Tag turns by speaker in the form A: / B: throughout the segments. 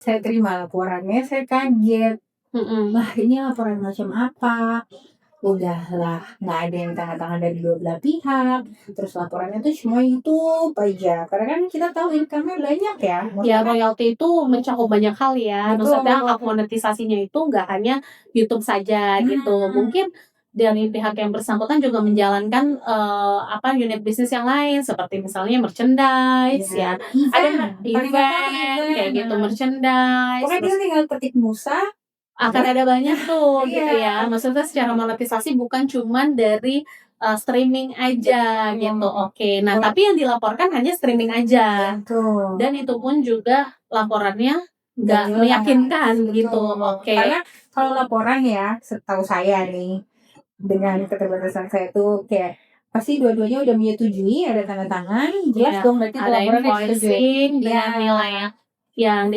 A: saya terima laporannya, saya kaget. Wah, ini laporan macam apa? Udahlah, nggak ada yang tanda tangan dari dua belah pihak. Terus laporannya tuh semua YouTube aja. Karena kan kita tahu income-nya banyak ya.
B: Ya, royalti itu mencakup banyak hal ya. Maksudnya hak monetisasinya itu nggak hanya YouTube saja gitu. Mungkin dari pihak yang bersangkutan juga menjalankan unit bisnis yang lain seperti misalnya merchandise ya. Ada event kayak gitu, merchandise.
A: Pokoknya dia tinggal ketik Musa
B: akan ada banyak tuh gitu ya. Maksudnya secara monetisasi bukan cuman dari streaming aja gitu. Oke. Nah, tapi yang dilaporkan hanya streaming aja. Dan itu pun juga laporannya nggak meyakinkan gitu. Oke.
A: Karena kalau laporan ya, setahu saya nih, dengan keterbatasan saya tuh kayak pasti dua-duanya udah menyetujui, ada tanda tangan, jelas dong berarti
B: ada invoicing dengan nilai yang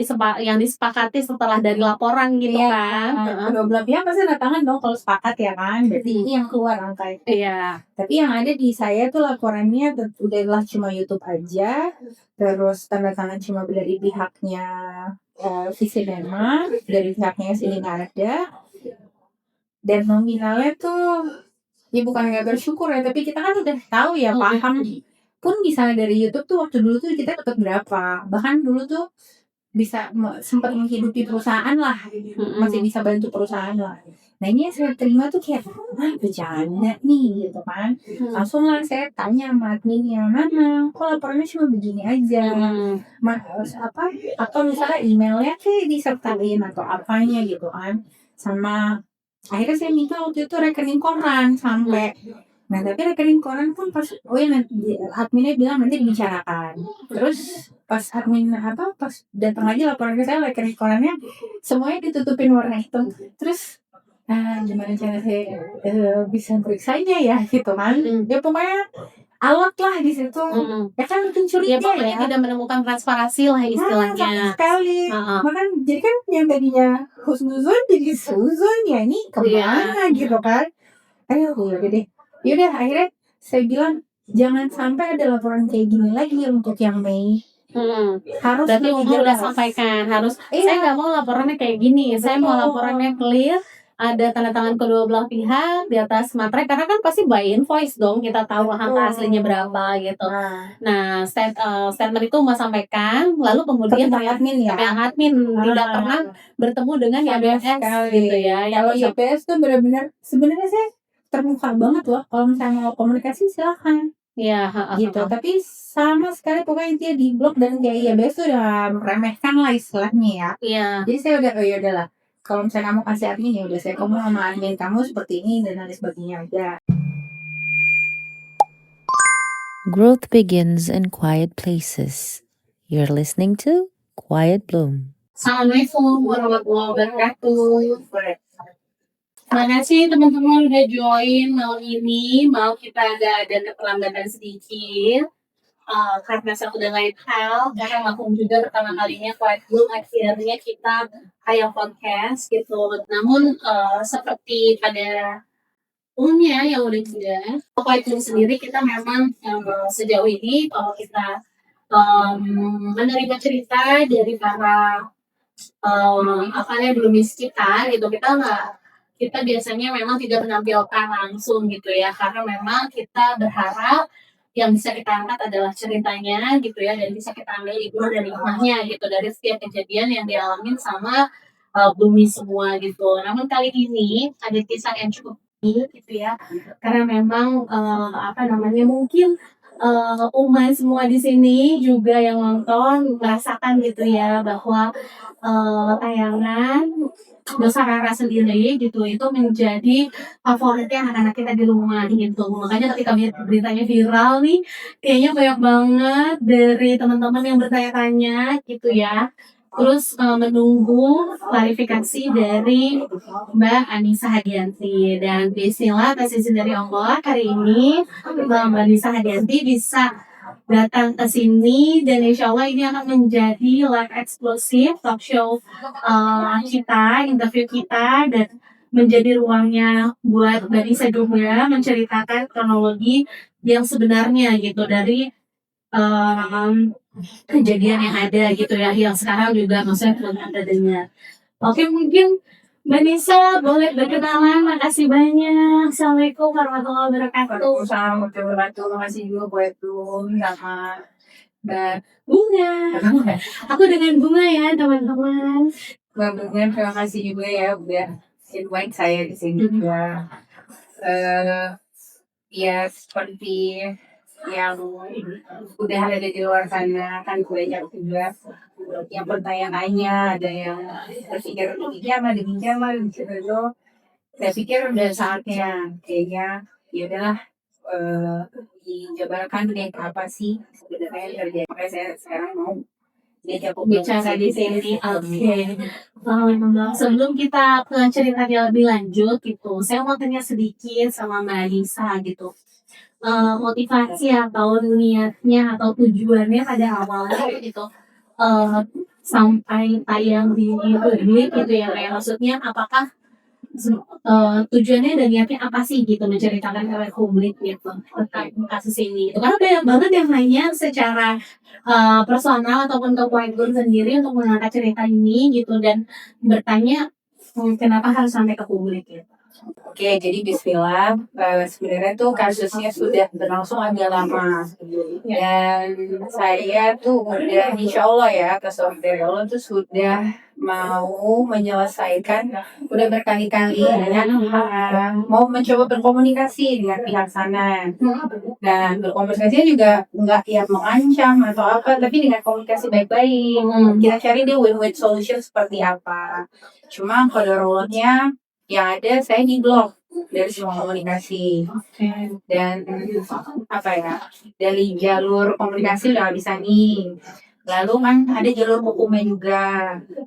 B: disepakati setelah dari laporan gitu kan.
A: Kedua belah pihak pasti tanda tangan dong kalau sepakat ya kan, berarti ini yang keluar angka itu.
B: Iya.
A: Tapi yang ada di saya tuh laporannya udahlah cuma YouTube aja, terus tanda tangan cuma dari pihaknya Visinema, dari pihaknya sini nggak ada, dan nominalnya tuh ya bukan nggak bersyukur ya, tapi kita kan udah tahu ya, paham pun misalnya dari YouTube tuh waktu dulu tuh kita dapat berapa, bahkan dulu tuh bisa sempat menghidupi perusahaan lah, masih bisa bantu perusahaan lah. Nah ini yang saya terima tuh kayak bercanda nih gitu kan. Langsung lah saya tanya sama adminnya, mana kok laporannya cuma begini aja, atau misalnya emailnya kayak disertain atau apanya gitu kan. Sama akhirnya saya minta waktu itu rekening koran sampai. Nah tapi rekening koran pun pas nanti adminnya bilang nanti dibicarakan. Terus pas admin pas datang aja laporan ke saya rekening korannya semuanya ditutupin warna hitam. Terus gimana cara saya bisa periksanya ya gitu kan. Ya pokoknya alot lah di situ. Ya kan pencuriga ya.
B: Pokoknya tidak menemukan transparansi lah istilahnya.
A: Sekali. Makan jadi kan yang tadinya husnuzon jadi suzon ya, ini kemana gitu kan. Ayo udah deh. Yaudah akhirnya saya bilang jangan sampai ada laporan kayak gini lagi untuk yang Mei. Harus
B: berarti udah sampaikan saya nggak mau laporannya kayak gini. Betul. Saya mau laporannya clear, ada tanda tangan kedua belah pihak di atas materai, karena kan pasti by invoice dong, kita tahu angka aslinya berapa gitu. Nah statement itu mau sampaikan, lalu kemudian admin tidak pernah bertemu dengan YBS gitu ya.
A: Kalau YBS tuh benar-benar sebenarnya saya terbuka banget loh, kalau misalnya mau komunikasi silahkan. Iya, gitu. Tapi sama sekali pokoknya dia di blok, dan kayak YBS tuh udah meremehkan lah istilahnya ya.
B: Iya.
A: Jadi saya udah udahlah. Kalau misalnya kamu kasih admin ya udah, saya ngomong sama admin kamu seperti ini dan lain sebagainya aja.
C: Growth begins in quiet places. You're listening to Quiet Bloom.
B: Assalamualaikum warahmatullahi wabarakatuh. Terima kasih teman-teman udah join malam ini. Mau kita ada keterlambatan sedikit karena saya udah lain hal, karena maklum juga pertama kalinya Quiet Bloom akhirnya kita kayak podcast gitu. Namun seperti pada umumnya yang udah tidak, Quiet Bloom sendiri kita memang sejauh ini kalau kita menerima cerita dari para belum kita gitu, kita biasanya memang tidak menampilkan langsung gitu ya, karena memang kita berharap yang bisa kita angkat adalah ceritanya gitu ya, dan bisa kita ambil ibu dari hikmahnya gitu dari setiap kejadian yang dialamin sama bumi semua gitu. Namun kali ini ada kisah yang cukup unik gitu ya, karena memang mungkin umat semua di sini juga yang nonton merasakan gitu ya, bahwa tayangan Dosa Rara sendiri gitu itu menjadi favoritnya anak-anak kita di rumah gitu. Makanya ketika beritanya viral nih, kayaknya banyak banget dari teman-teman yang bertanya-tanya gitu ya. Terus menunggu klarifikasi dari Mbak Anissa Hadianti, dan bismillah atas izin dari Allah hari ini Mbak Anissa Hadianti bisa datang ke sini, dan insya Allah ini akan menjadi live eksklusif talk show kita, interview kita, dan menjadi ruangnya buat Mbak Nisa juga menceritakan kronologi yang sebenarnya gitu dari kejadian yang ada gitu ya, yang sekarang juga maksudnya belum ada dengar. Oke, mungkin Mbak Nisa boleh berkenalan. Makasih banyak. Assalamualaikum warahmatullahi wabarakatuh.
A: Waalaikumsalam warahmatullahi wabarakatuh. Makasih juga buat Rum sama Mbak
B: Bunga. Aku dengan Bunga ya, teman-teman.
A: Bunga. Terima kasih juga ya udah invite saya di sini juga. Ya seperti yang udah ada di luar sana kan banyak juga yang bertanya-tanya, ada yang berpikir demikian lah gitu. Saya pikir udah saatnya kayaknya ya udahlah dijabarkan deh apa sih sebenarnya yang terjadi. Makanya saya sekarang mau diajak
B: Bicara di sini. Oke. Sebelum kita ke ceritanya lebih lanjut gitu, saya mau tanya sedikit sama Mbak Nisa gitu. Motivasi atau niatnya atau tujuannya pada awalnya gitu sampai tayang di publik gitu ya, kayak maksudnya apakah tujuannya dan niatnya apa sih gitu menceritakan ke publik gitu tentang kasus ini gitu. Karena banyak banget yang nanya secara personal ataupun ke Quiet Girl sendiri untuk mengangkat cerita ini gitu dan bertanya kenapa harus sampai ke publik gitu.
A: Oke, jadi Bismillah, sebenarnya tuh kasusnya sudah berlangsung agak lama. Dan saya tuh udah, insya Allah ya, atas dari Allah tuh sudah mau menyelesaikan, udah berkali-kali mau mencoba berkomunikasi dengan pihak sana. Dan berkomunikasinya juga nggak yang mengancam atau apa, tapi dengan komunikasi baik-baik. Kita cari deh win-win solution seperti apa. Cuma kodarulahnya yang ada saya di blok dari semua komunikasi dan apa ya dari jalur komunikasi udah bisa nih, lalu kan ada jalur hukumnya juga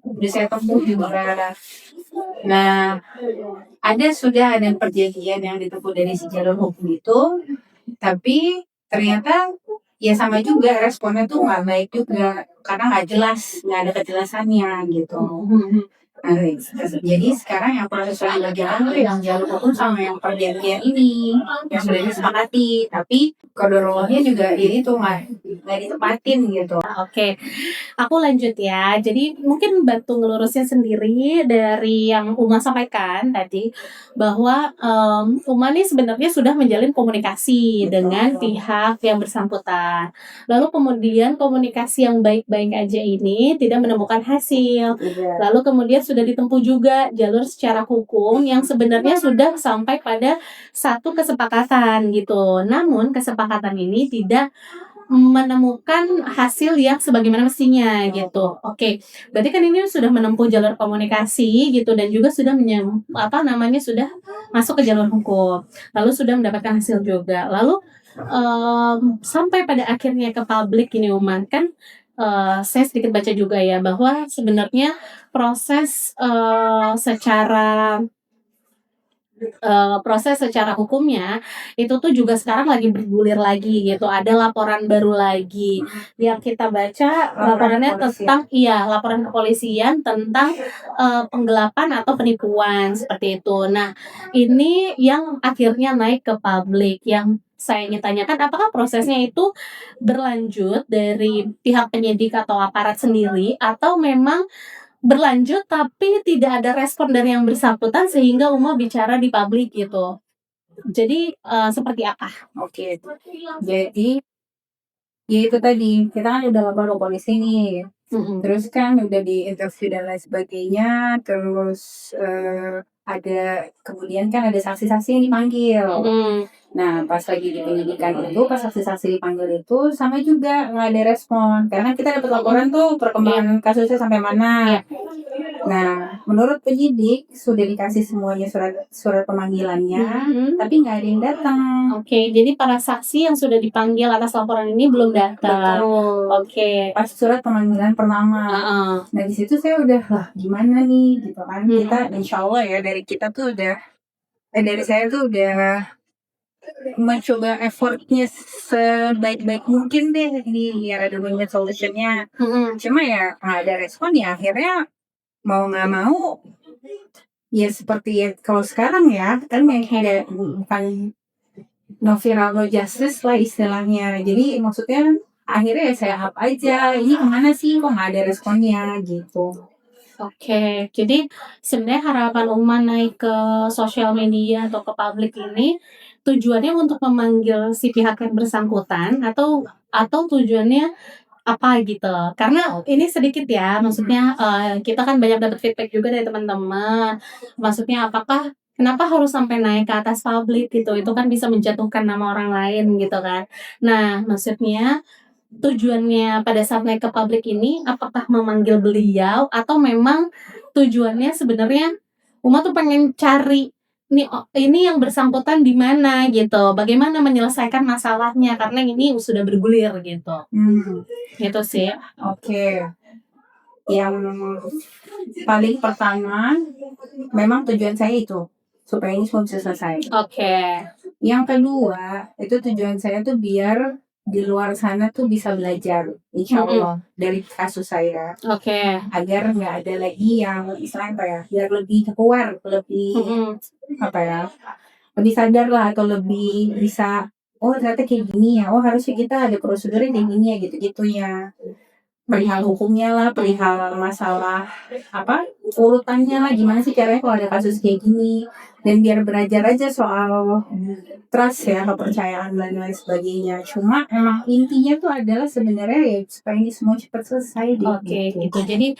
A: udah saya tempuh juga. Nah sudah ada perjanjian yang ditempuh dari si jalur hukum itu, tapi ternyata ya sama juga responnya tuh nggak baik juga karena nggak jelas, nggak ada kejelasannya gitu. Nah, jadi sekarang yang proses lagi jalan tuh yang jalur hukum sama yang perjanjian ini yang sudah disepakati, tapi kodarulahnya juga ini tuh nggak ditepatin gitu.
B: Oke, aku lanjut ya. Jadi mungkin bantu ngelurusnya sendiri dari yang Uma sampaikan tadi bahwa Uma nih sebenarnya sudah menjalin komunikasi dengan pihak yang bersangkutan. Lalu kemudian komunikasi yang baik-baik aja ini tidak menemukan hasil. Lalu kemudian sudah ditempuh juga jalur secara hukum yang sebenarnya sudah sampai pada satu kesepakatan gitu. Namun kesepakatan ini tidak menemukan hasil yang sebagaimana mestinya gitu. Oke, berarti kan ini sudah menempuh jalur komunikasi gitu dan juga sudah sudah masuk ke jalur hukum. Lalu sudah mendapatkan hasil juga. Lalu sampai pada akhirnya ke publik ini Uman kan saya sedikit baca juga ya bahwa sebenarnya proses secara hukumnya itu tuh juga sekarang lagi bergulir lagi gitu. Ada laporan baru lagi yang kita baca laporannya tentang laporan kepolisian tentang penggelapan atau penipuan seperti itu. Nah, ini yang akhirnya naik ke publik yang saya ingin tanyakan apakah prosesnya itu berlanjut dari pihak penyidik atau aparat sendiri atau memang berlanjut tapi tidak ada respon dari yang bersangkutan sehingga Uma bicara di publik gitu. Jadi seperti apa?
A: Oke, jadi ya itu tadi kita kan udah lapor ke polisi nih, terus kan udah di interview dan lain sebagainya, terus ada kemudian kan ada saksi-saksi yang dipanggil. Nah pas lagi di penyidikan itu, pas saksi-saksi dipanggil itu sama juga nggak ada respon karena kita dapat laporan tuh perkembangan kasusnya sampai mana. Nah menurut penyidik sudah dikasih semuanya surat pemanggilannya, tapi nggak ada yang datang.
B: Oke, jadi para saksi yang sudah dipanggil atas laporan ini belum datang.
A: Betul.
B: Oke.
A: Pas surat pemanggilan pertama. Nah di situ saya udah lah gimana nih gitu kan. Kita insya Allah ya dari kita tuh udah dari saya tuh udah mencoba effortnya sebaik-baik mungkin deh di ada win-win solutionnya. Cuma ya nggak ada respon ya akhirnya mau nggak mau ya seperti ya kalau sekarang ya kan kayak bukan no viral no justice lah istilahnya. Jadi maksudnya akhirnya ya saya up aja, ini kemana sih kok nggak ada responnya gitu.
B: Oke, jadi sebenarnya harapan Uma naik ke sosial media atau ke publik ini tujuannya untuk memanggil si pihak yang bersangkutan atau tujuannya apa gitu? Karena ini sedikit ya, maksudnya kita kan banyak dapat feedback juga dari teman-teman. Maksudnya apakah kenapa harus sampai naik ke atas publik gitu? Itu kan bisa menjatuhkan nama orang lain gitu kan. Nah, maksudnya tujuannya pada saat naik ke publik ini, apakah memanggil beliau atau memang tujuannya sebenarnya Uma tuh pengen cari ini yang bersangkutan di mana gitu, bagaimana menyelesaikan masalahnya karena ini sudah bergulir gitu. Gitu sih.
A: Oke. Yang paling pertama memang tujuan saya itu supaya ini semua bisa selesai.
B: Oke.
A: Yang kedua itu tujuan saya tuh biar di luar sana tuh bisa belajar, insya Allah dari kasus saya,
B: Oke.
A: agar nggak ada lagi yang istilahnya apa ya, biar lebih keluar, lebih apa ya, lebih sadar lah atau lebih bisa, oh ternyata kayak gini ya, oh harusnya kita ada prosedurnya kayak gini ya, gitu-gitu ya. Perihal hukumnya lah, perihal masalah apa urutannya lah, gimana sih caranya kalau ada kasus kayak gini, dan biar belajar aja soal trust ya, kepercayaan dan lain sebagainya. Cuma emang intinya tuh adalah sebenarnya ya supaya ini semua cepat selesai deh.
B: Oke, gitu. Jadi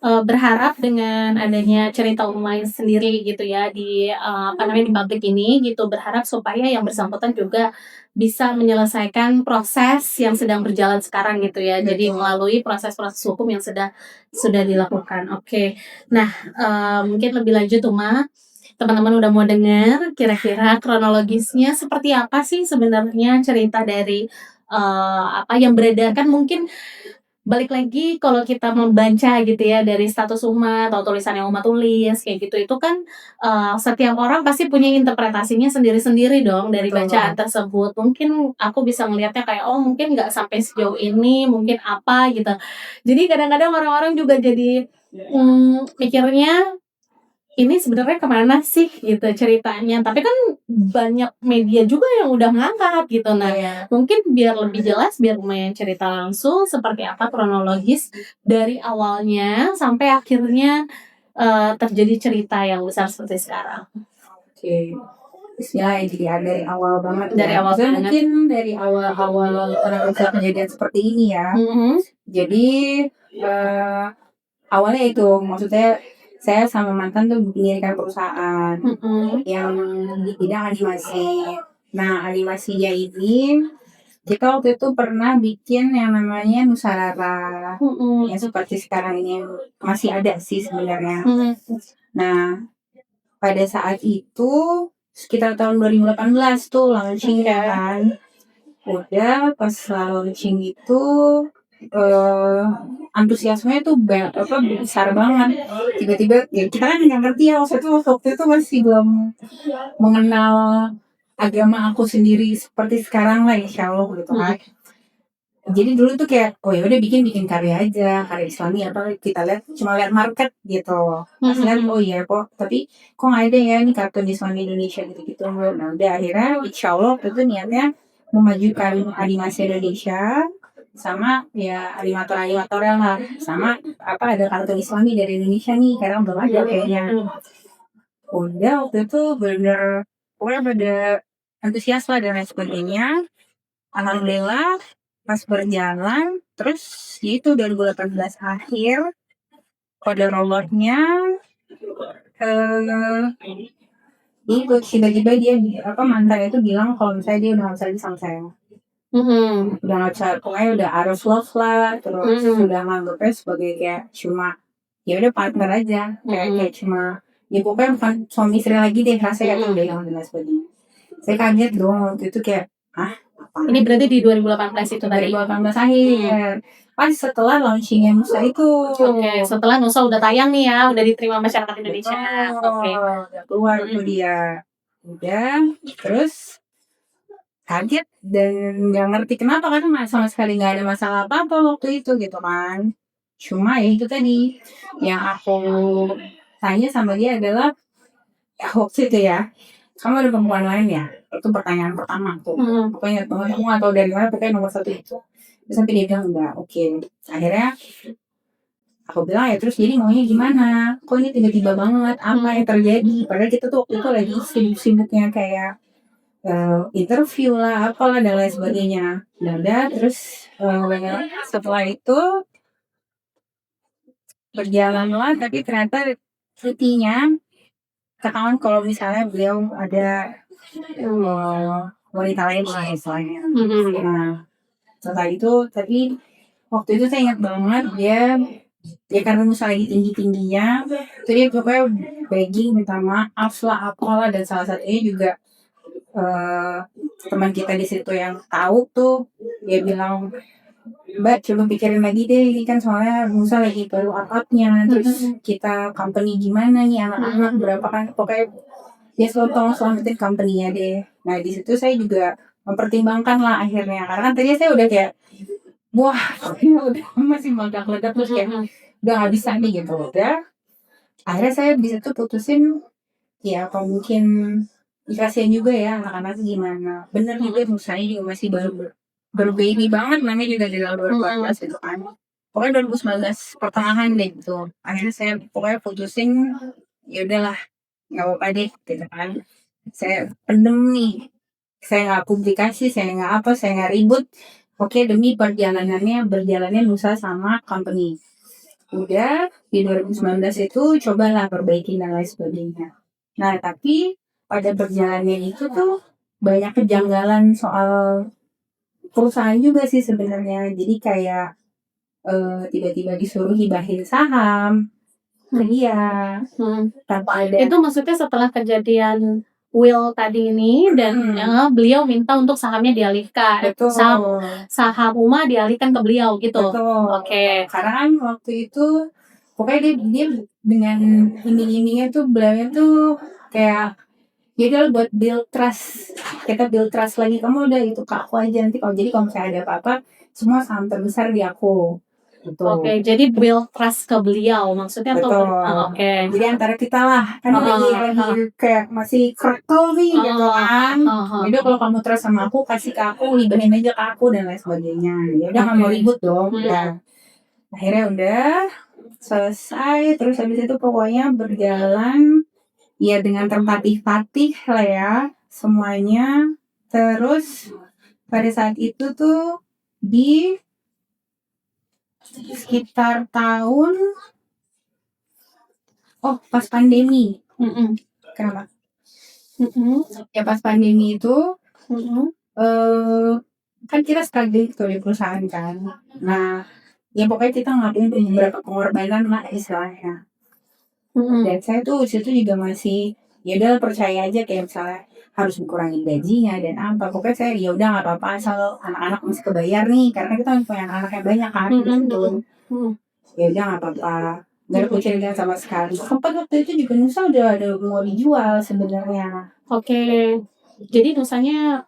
B: berharap dengan adanya cerita Uma sendiri gitu ya di di publik ini gitu, berharap supaya yang bersangkutan juga bisa menyelesaikan proses yang sedang berjalan sekarang gitu ya. Jadi melalui proses-proses hukum yang sudah dilakukan. Oke. Nah, mungkin lebih lanjut Uma, teman-teman udah mau dengar kira-kira kronologisnya seperti apa sih sebenarnya cerita dari apa yang beredar, kan mungkin balik lagi kalau kita membaca gitu ya dari status Uma atau tulisan yang Uma tulis kayak gitu, itu kan setiap orang pasti punya interpretasinya sendiri-sendiri dong dari
A: Betul.
B: bacaan tersebut. Mungkin aku bisa ngelihatnya kayak oh mungkin nggak sampai sejauh ini, mungkin apa gitu. Jadi kadang-kadang orang-orang juga jadi mikirnya ini sebenarnya kemana sih gitu ceritanya, tapi kan banyak media juga yang udah ngangkat gitu. Nah, mungkin biar lebih jelas, biar lumayan cerita langsung seperti apa kronologis dari awalnya sampai akhirnya terjadi cerita yang besar seperti sekarang.
A: Oke. Ya, jadi dari awal banget
B: Dari
A: ya.
B: awal
A: Maksudnya
B: banget.
A: mungkin dari awal bisa kejadian seperti ini ya. Jadi awalnya itu maksudnya saya sama mantan tuh mendirikan perusahaan yang di bidang animasi. Nah, animasinya ini kita waktu itu pernah bikin yang namanya Nusarara, yang seperti sekarang ini masih ada sih sebenarnya. Nah, pada saat itu sekitar tahun 2018 tuh launchingnya kan. Udah pas launching itu antusiasmenya tuh besar banget. Tiba-tiba ya kita kan nggak ngerti ya waktu itu masih belum mengenal agama aku sendiri seperti sekarang lah, insya Allah gitu kan. Jadi dulu tuh kayak oh ya udah bikin karya aja, karya Islami apa kita lihat cuma lihat market gitu. Pas lihat oh iya kok tapi kok nggak ada ya nih kartun Islami Indonesia gitu. Nah udah akhirnya insya Allah itu niatnya memajukan animasi Indonesia sama ya animator lah, sama apa ada kartun Islami dari Indonesia nih karena belum ada kayaknya. Udah waktu itu bener pokoknya pada antusias lah dan lain sebagainya. Alhamdulillah pas berjalan terus ya itu 2018 akhir qadarullah-nya itu tiba-tiba dia mantan itu bilang kalau misalnya dia udah nggak bisa lagi sama saya. Udah nggak bisa, pokoknya udah arus love lah, terus sudah nganggapnya sebagai kayak cuma ya udah partner aja, kayak cuma ya pokoknya bukan suami istri lagi deh, rasanya kayak udah hilang dan sebagainya. Saya kaget dong waktu itu kayak
B: ini berarti di 2018 itu tadi?
A: 2018 akhir. Pas setelah launchingnya Nusa itu.
B: Oke, setelah Nusa udah tayang nih ya, udah diterima masyarakat Indonesia. Oke.
A: Udah keluar tuh dia. Udah, terus kaget dan nggak ngerti kenapa karena sama sekali nggak ada masalah apa-apa waktu itu gitu kan. Cuma ya itu tadi yang aku tanya sama dia adalah waktu itu ya, kamu ada perempuan lain ya? Itu pertanyaan pertama tuh. Pokoknya banget, aku nggak tahu dari mana, pokoknya nomor satu itu. Terus sampai dia bilang enggak, oke. Akhirnya aku bilang ya terus jadi maunya gimana? Kok ini tiba-tiba banget? Apa yang terjadi? Padahal kita tuh waktu itu lagi sibuk-sibuknya kayak interview lah, apalah dan lain sebagainya. Dan udah terus setelah itu berjalan lah, tapi ternyata intinya ketahuan kalau misalnya beliau ada wanita lain lah istilahnya. Nah setelah itu tapi waktu itu saya ingat banget dia karena Nusa lagi tinggi-tingginya terus dia pokoknya begging minta maaf lah apalah dan salah satunya juga teman kita di situ yang tahu tuh dia bilang Mbak coba pikirin lagi deh ini kan soalnya Nusa lagi baru up-upnya terus kita company gimana nih anak-anak berapa kan pokoknya dia selalu tolong selamatin company-nya deh. Nah di situ saya juga mempertimbangkan lah akhirnya karena kan tadi saya udah kayak wah udah masih meledak-ledak terus kayak udah nggak bisa nih gitu udah akhirnya saya di situ putusin ya apa mungkin dikasihin juga ya anak-anak gimana bener juga Nusanya juga masih baru baby banget namanya juga di tahun 2014 gitu kan pokoknya 2019 pertengahan deh gitu akhirnya saya pokoknya putusin ya udahlah nggak apa-apa deh gitu kan saya pendem nih saya nggak publikasi saya nggak apa saya nggak ribut oke demi berjalannya Nusa sama company udah di 2019 itu cobalah perbaiki dan lain sebagainya nah tapi pada berjalannya itu tuh banyak kejanggalan soal perusahaan juga sih sebenarnya jadi kayak tiba-tiba disuruh hibahin saham ke dia tanpa ada
B: Itu maksudnya setelah kejadian will tadi ini dan beliau minta untuk sahamnya dialihkan.
A: betul
B: Saham Uma dialihkan ke beliau gitu.
A: betul
B: Oke.
A: karena kan waktu itu pokoknya dia dengan iming-imingnya tuh beliau tuh kayak jadi buat build trust kita build trust lagi kamu udah itu ke aku aja nanti kalau jadi kalau misalnya ada apa-apa semua saham terbesar di aku gitu.
B: Oke, jadi build trust ke beliau maksudnya tuh. Oke.
A: Jadi antara kita lah kan lagi kayak masih kerkel nih gitu kan. Jadi kalau kamu trust sama aku kasih ke aku hibahin aja ke aku dan lain sebagainya. Ya udah nggak mau ribut dong. Ya. Akhirnya udah selesai terus habis itu pokoknya berjalan ya dengan tertatih-tatih lah ya semuanya. Terus pada saat itu tuh di sekitar tahun pas pandemi. Kenapa? Ya pas pandemi itu kan kita struggling tuh di perusahaan kan. Nah, ya pokoknya kita ngelakuin beberapa pengorbanan lah istilahnya. Dan saya tuh situ juga masih ya udah percaya aja kayak misalnya harus dikurangin gajinya dan apa pokoknya saya ya udah nggak apa-apa asal anak-anak masih kebayar nih karena kita punya anak-anaknya banyak kan gitu ya udah nggak apa-apa nggak ada kucing sama sekali sempat waktu itu juga Nusa udah ada mau dijual sebenarnya
B: oke jadi Nusanya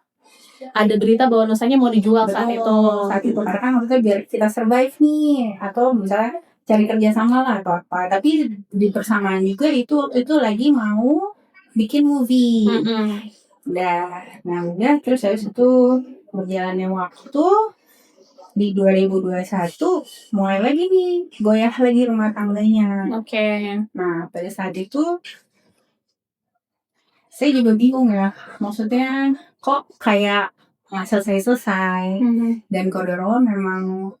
B: ada berita bahwa Nusanya mau dijual saat itu
A: karena kan waktu itu biar kita survive nih atau misalnya cari kerja sama lah atau apa tapi di persamaan juga itu waktu itu lagi mau bikin movie nah udah terus habis itu berjalannya waktu di 2021 mulai lagi nih goyah lagi rumah tangganya. Nah pada saat itu saya juga bingung ya maksudnya kok kayak nggak selesai dan kodoro memang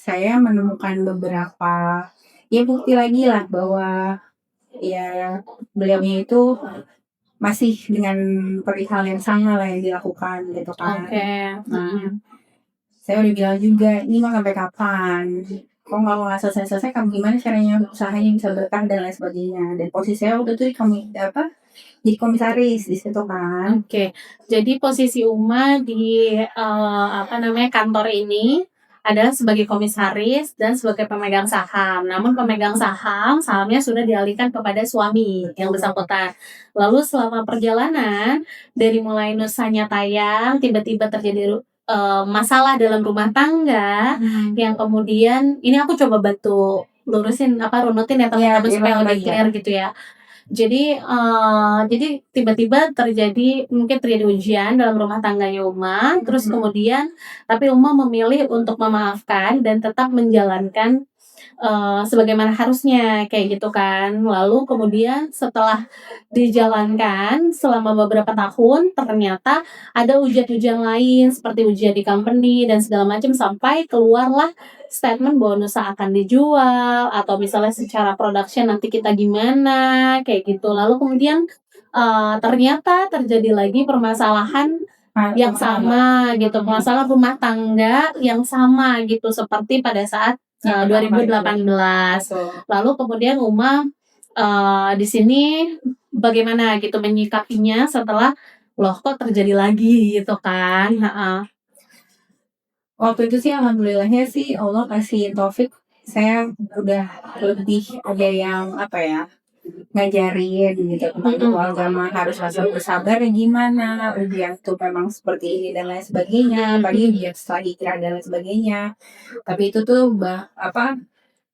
A: saya menemukan beberapa ya bukti lagi lah bahwa ya beliaunya itu masih dengan perihal yang sama lah yang dilakukan gitu kan. Nah, saya udah bilang juga ini mau sampai kapan? Kok nggak selesai kamu gimana caranya usahanya bisa berkah dan lain sebagainya. Dan posisi saya waktu itu jadi komisaris di situ kan.
B: Jadi posisi Uma di kantor ini adalah sebagai komisaris dan sebagai pemegang saham. Namun pemegang sahamnya sudah dialihkan kepada suami yang bersangkutan. Lalu selama perjalanan dari mulai Nusanya tayang tiba-tiba terjadi masalah dalam rumah tangga yang kemudian ini aku coba bantu runutin ya teman-teman supaya lebih clear gitu ya. Jadi tiba-tiba mungkin terjadi ujian dalam rumah tangganya Uma, terus kemudian tapi Uma memilih untuk memaafkan dan tetap menjalankan, sebagaimana harusnya, kayak gitu kan. Lalu kemudian setelah dijalankan selama beberapa tahun, ternyata ada ujian-ujian lain seperti ujian di company dan segala macam sampai keluarlah statement bahwa Nusa akan dijual atau misalnya secara production nanti kita gimana, kayak gitu. Lalu kemudian, ternyata terjadi lagi permasalahan yang sama gitu, masalah rumah tangga yang sama gitu seperti pada saat, 2018. Lalu kemudian Uma, di sini bagaimana gitu menyikapinya setelah, "Loh kok terjadi lagi?" Gitu kan, heeh.
A: Waktu itu sih alhamdulillahnya sih Allah kasih taufik, saya udah lebih ada yang apa ya, ngajarin gitu tentang agama harus bersabar ya gimana, ujian tuh memang seperti ini dan lain sebagainya, apalagi ujian setelah hijrah dan lain sebagainya. Tapi itu tuh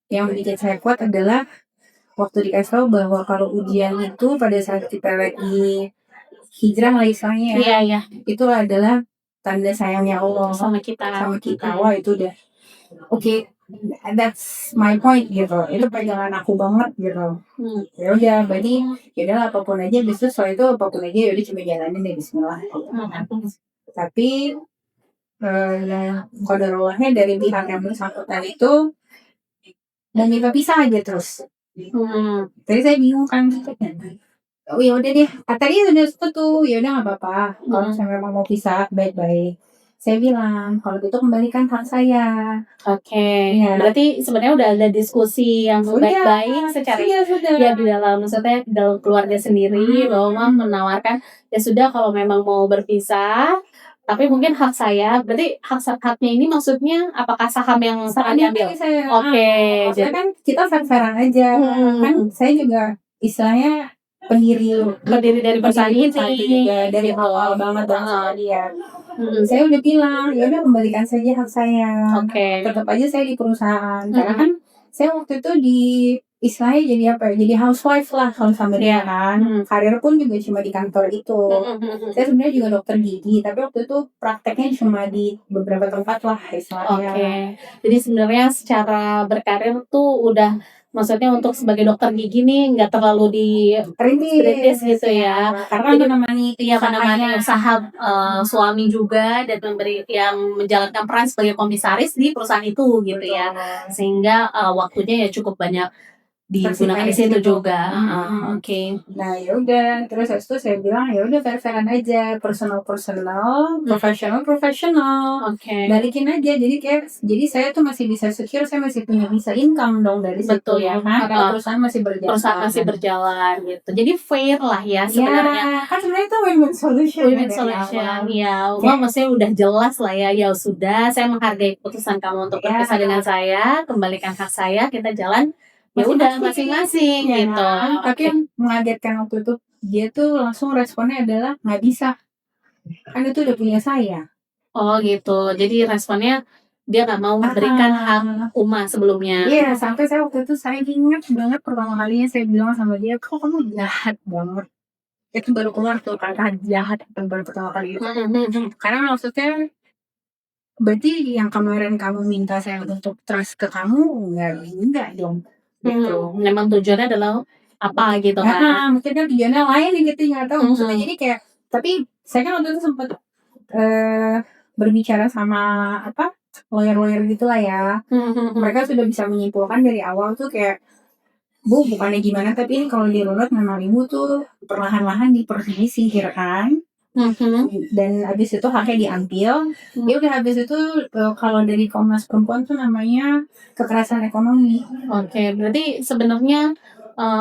A: yang bikin saya kuat adalah waktu dikasih tahu bahwa kalau ujian itu pada saat kita lagi hijrah lah istilahnya ya,
B: Iya,
A: itu adalah tanda sayangnya Allah
B: sama kita.
A: Wah itu udah oke, that's my point gitu, itu pegangan aku banget gitu. Ya udah berarti ya udah apapun aja, besok soal itu apapun aja ya udah cuma jalanin deh Bismillah. Tapi qadarullah-nya dari pihak yang bersangkutan itu dan minta pisah aja terus. Tadi saya bingung kan, oh ya udah deh, tadi udah tuh ya udah nggak apa-apa kalau saya memang mau pisah baik-baik. Saya bilang kalau gitu kembalikan hak saya.
B: Oke,
A: Iya.
B: berarti sebenarnya udah ada diskusi yang baik-baik secara
A: sudah.
B: ya di dalam maksudnya di dalam keluarga sendiri bahwa menawarkan ya sudah kalau memang mau berpisah tapi mungkin hak saya berarti haknya ini maksudnya apakah saham yang pernah diambil? Oke,
A: Jadi kan kita fair-fairan aja. Kan saya juga istilahnya pendiri dari perusahaan ini juga dari awal banget sama dia. Saya udah bilang ya udah kembalikan saja hak saya.
B: Oke.
A: Tetap aja saya di perusahaan karena kan saya waktu itu di istilahnya jadi apa ya, jadi housewife lah kalau sama dia kan. Karir pun juga cuma di kantor itu. Saya sebenarnya juga dokter gigi, tapi waktu itu prakteknya cuma di beberapa tempat lah istilahnya.
B: Oke. Jadi sebenarnya secara berkarir tuh udah maksudnya untuk sebagai dokter gigi nih nggak terlalu dirintis gitu ya.
A: Karena menemani
B: usaha suami juga dan yang menjalankan peran sebagai komisaris di perusahaan itu gitu ya. Sehingga waktunya ya cukup banyak digunakan di situ juga. Oke.
A: Nah ya udah, terus habis itu saya bilang ya udah fair-fairan aja, personal, profesional.
B: Oke.
A: Balikin aja, jadi saya tuh masih bisa secure, saya masih bisa income dong dari situ ya kan, karena perusahaan masih
B: berjalan gitu. Jadi fair lah ya sebenarnya.
A: Ya, kan sebenarnya itu win-win solution.
B: Ya, maksudnya udah jelas lah ya. Ya sudah, saya menghargai keputusan kamu untuk berpisah dengan saya, kembalikan hak saya, kita jalan. Ya udah masing-masing
A: ya,
B: gitu.
A: Tapi yang mengagetkan waktu itu dia tuh langsung responnya adalah nggak bisa, kan itu udah punya saya.
B: Oh gitu, jadi responnya dia nggak mau memberikan hak Uma sebelumnya.
A: Iya, sampai saya waktu itu saya ingat banget pertama kalinya saya bilang sama dia, kok kamu jahat banget. Itu baru keluar tuh kata jahat itu baru pertama kali itu. Karena maksudnya berarti yang kemarin kamu minta saya untuk trust ke kamu enggak dong. Gitu.
B: Memang tujuannya adalah apa gitu kan?
A: Mungkin kan tujuannya lain gitu, nggak tahu maksudnya. Jadi kayak, tapi saya kan waktu itu sempat berbicara sama lawyer gitulah ya. Mereka sudah bisa menyimpulkan dari awal tuh kayak, Bu, bukannya gimana, tapi ini kalau dirunut memang ibu tuh perlahan-lahan dipersisir kan. Dan habis itu haknya diambil. Ya udah habis itu kalau dari Komnas Perempuan tuh namanya kekerasan ekonomi.
B: Oke, berarti sebenarnya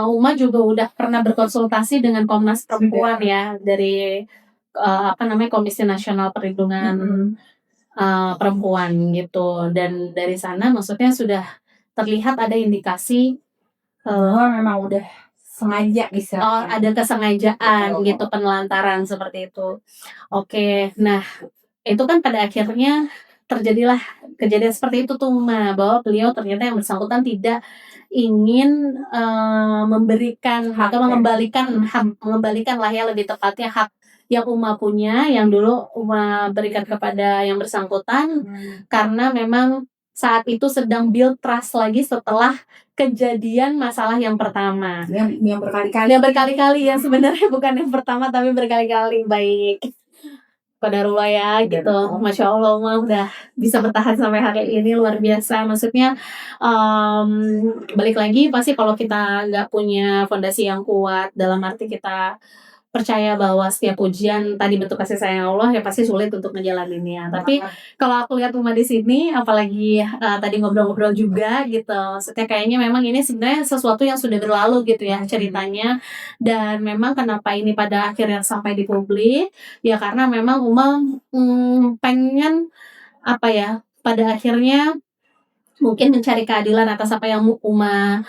B: Uma juga udah pernah berkonsultasi dengan Komnas Perempuan ya dari Komisi Nasional Perlindungan Perempuan gitu, dan dari sana maksudnya sudah terlihat ada indikasi
A: memang udah sengaja bisa.
B: Ada kesengajaan gitu, penelantaran seperti itu. Oke, nah itu kan pada akhirnya terjadilah kejadian seperti itu tuh Ma, bahwa beliau ternyata yang bersangkutan tidak ingin memberikan atau mengembalikan lah ya lebih tepatnya hak yang Uma punya, yang dulu Uma berikan kepada yang bersangkutan, karena memang saat itu sedang build trust lagi setelah kejadian masalah yang pertama.
A: Yang berkali-kali.
B: Yang berkali-kali ya, sebenarnya bukan yang pertama tapi berkali-kali. Baik. Qadarullah ya gitu. Masya Allah Uma udah bisa bertahan sampai hari ini, luar biasa. Maksudnya balik lagi pasti kalau kita nggak punya fondasi yang kuat, dalam arti kita percaya bahwa setiap ujian tadi bentuk kasih sayang Allah, ya pasti sulit untuk ngejalaninnya. Tapi kalau aku lihat Uma di sini, apalagi tadi ngobrol-ngobrol juga gitu, maksudnya kayaknya memang ini sebenarnya sesuatu yang sudah berlalu gitu ya ceritanya. Dan memang kenapa ini pada akhirnya sampai di publik, ya karena memang Uma pengen apa ya, pada akhirnya mungkin mencari keadilan atas apa yang Uma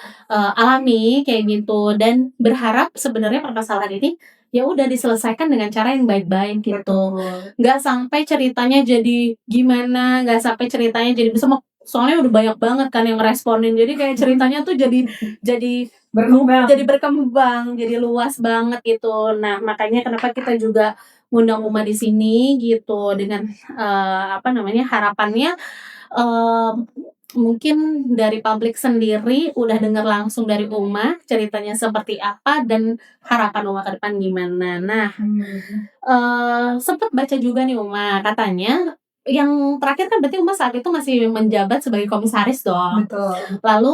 B: alami kayak gitu, dan berharap sebenarnya permasalahan ini ya udah diselesaikan dengan cara yang baik-baik gitu. Nggak sampai ceritanya jadi gimana, nggak sampai ceritanya jadi soalnya udah banyak banget kan yang responin, jadi kayak ceritanya tuh jadi berkembang, jadi luas banget gitu. Nah makanya kenapa kita juga ngundang Uma di sini gitu, dengan harapannya mungkin dari publik sendiri udah dengar langsung dari Uma ceritanya seperti apa dan harapan Uma ke depan gimana. Nah sempat baca juga nih Uma, katanya yang terakhir kan berarti Uma saat itu masih menjabat sebagai komisaris dong.
A: Betul.
B: Lalu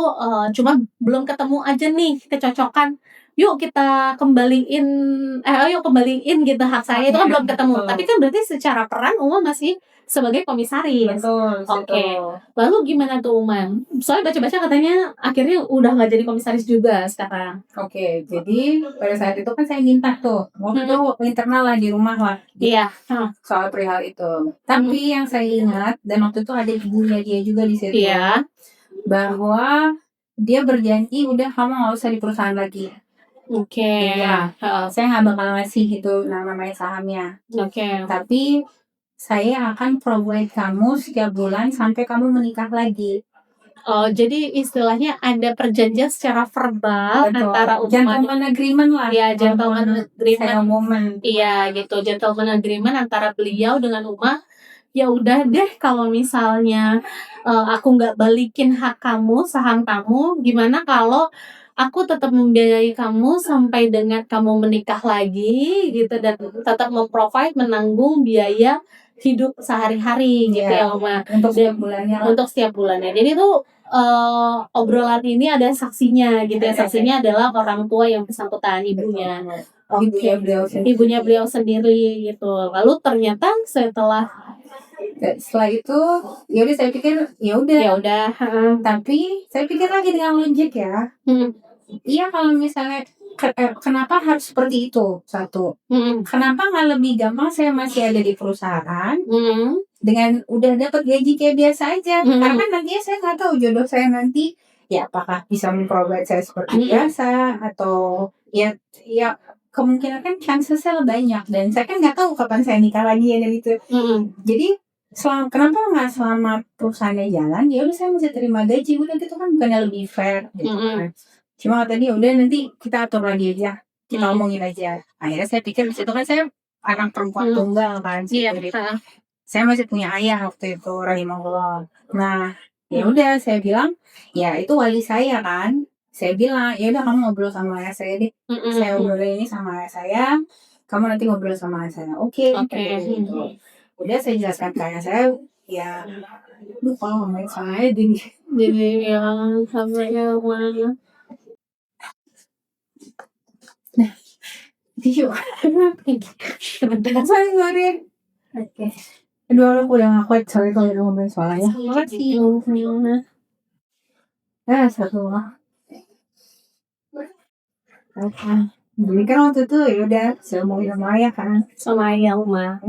B: cuma belum ketemu aja nih kecocokan. Yuk kita kembaliin gitu hak saya, itu kan belum ketemu.
A: Betul.
B: Tapi kan berarti secara peran Uma masih sebagai komisaris.
A: Betul.
B: Oke. Lalu gimana tuh Uma? Soalnya baca-baca katanya akhirnya udah nggak jadi komisaris juga sekarang.
A: Oke, jadi pada saat itu kan saya minta tuh, waktu itu internal lah di rumah lah,
B: Iya.
A: soal perihal itu. Tapi yang saya ingat, dan waktu itu ada ibunya dia juga di situ,
B: Iya.
A: bahwa dia berjanji udah kamu nggak usah di perusahaan lagi.
B: Oke.
A: Iya. Saya nggak bakal ngasih itu namanya sahamnya.
B: Oke.
A: Tapi saya akan provide kamu setiap bulan sampai kamu menikah lagi.
B: Oh, jadi istilahnya ada perjanjian secara verbal antara
A: gentleman agreement lah.
B: Iya, gentleman
A: agreement.
B: Iya, gitu. Gentleman agreement antara beliau dengan Uma. Ya udah deh, kalau misalnya aku nggak balikin hak kamu, saham kamu, gimana kalau aku tetap membiayai kamu sampai dengan kamu menikah lagi gitu, dan tetap memprovide, menanggung biaya hidup sehari-hari gitu ya Uma.
A: Untuk setiap bulannya.
B: Untuk setiap bulannya. Jadi tuh obrolan ini ada saksinya gitu ya. Saksinya adalah orang tua yang bersangkutan, ibunya. Ibunya beliau sendiri gitu. Lalu ternyata setelah
A: itu ya udah saya pikir ya udah. Tapi saya pikir lagi dengan logik ya. Iya, kalau misalnya kenapa harus seperti itu? Satu. Kenapa nggak lebih gampang saya masih ada di perusahaan dengan udah dapat gaji kayak biasa aja? Karena nantinya saya nggak tahu jodoh saya nanti ya apakah bisa memprovide saya seperti biasa atau ya kemungkinan kan chancesnya banyak, dan saya kan nggak tahu kapan saya nikah lagi ya gitu. Jadi kenapa nggak selama perusahaannya jalan ya udah saya mesti terima gaji, udah gitu kan bukannya lebih fair gitu kan. Cuma kata dia udah nanti kita atur lagi aja, kita ngomongin aja. Akhirnya saya pikir di situ kan saya anak perempuan tunggal kan, saya masih punya ayah waktu itu rahimahullah. Nah ya udah saya bilang ya itu wali saya kan, saya bilang ya udah kamu ngobrol sama ayah saya deh, saya ngobrolin ini sama ayah saya, kamu nanti ngobrol sama ayah saya. Oke. Gitu. Udah saya jelaskan ke ayah saya, ya lu kalau ngomongin saya jadi
B: yang sampai mana.
A: Nah, tisu. Sebentar, sorry. Oke. Aduh, aku udah gak kuat sorry kalau udah ngomongin soalnya. Makasih. Satu lah. Oke. Jadi kan waktu itu ya udah saya ngomongin sama ayah kan.
B: Sama ayah Uma.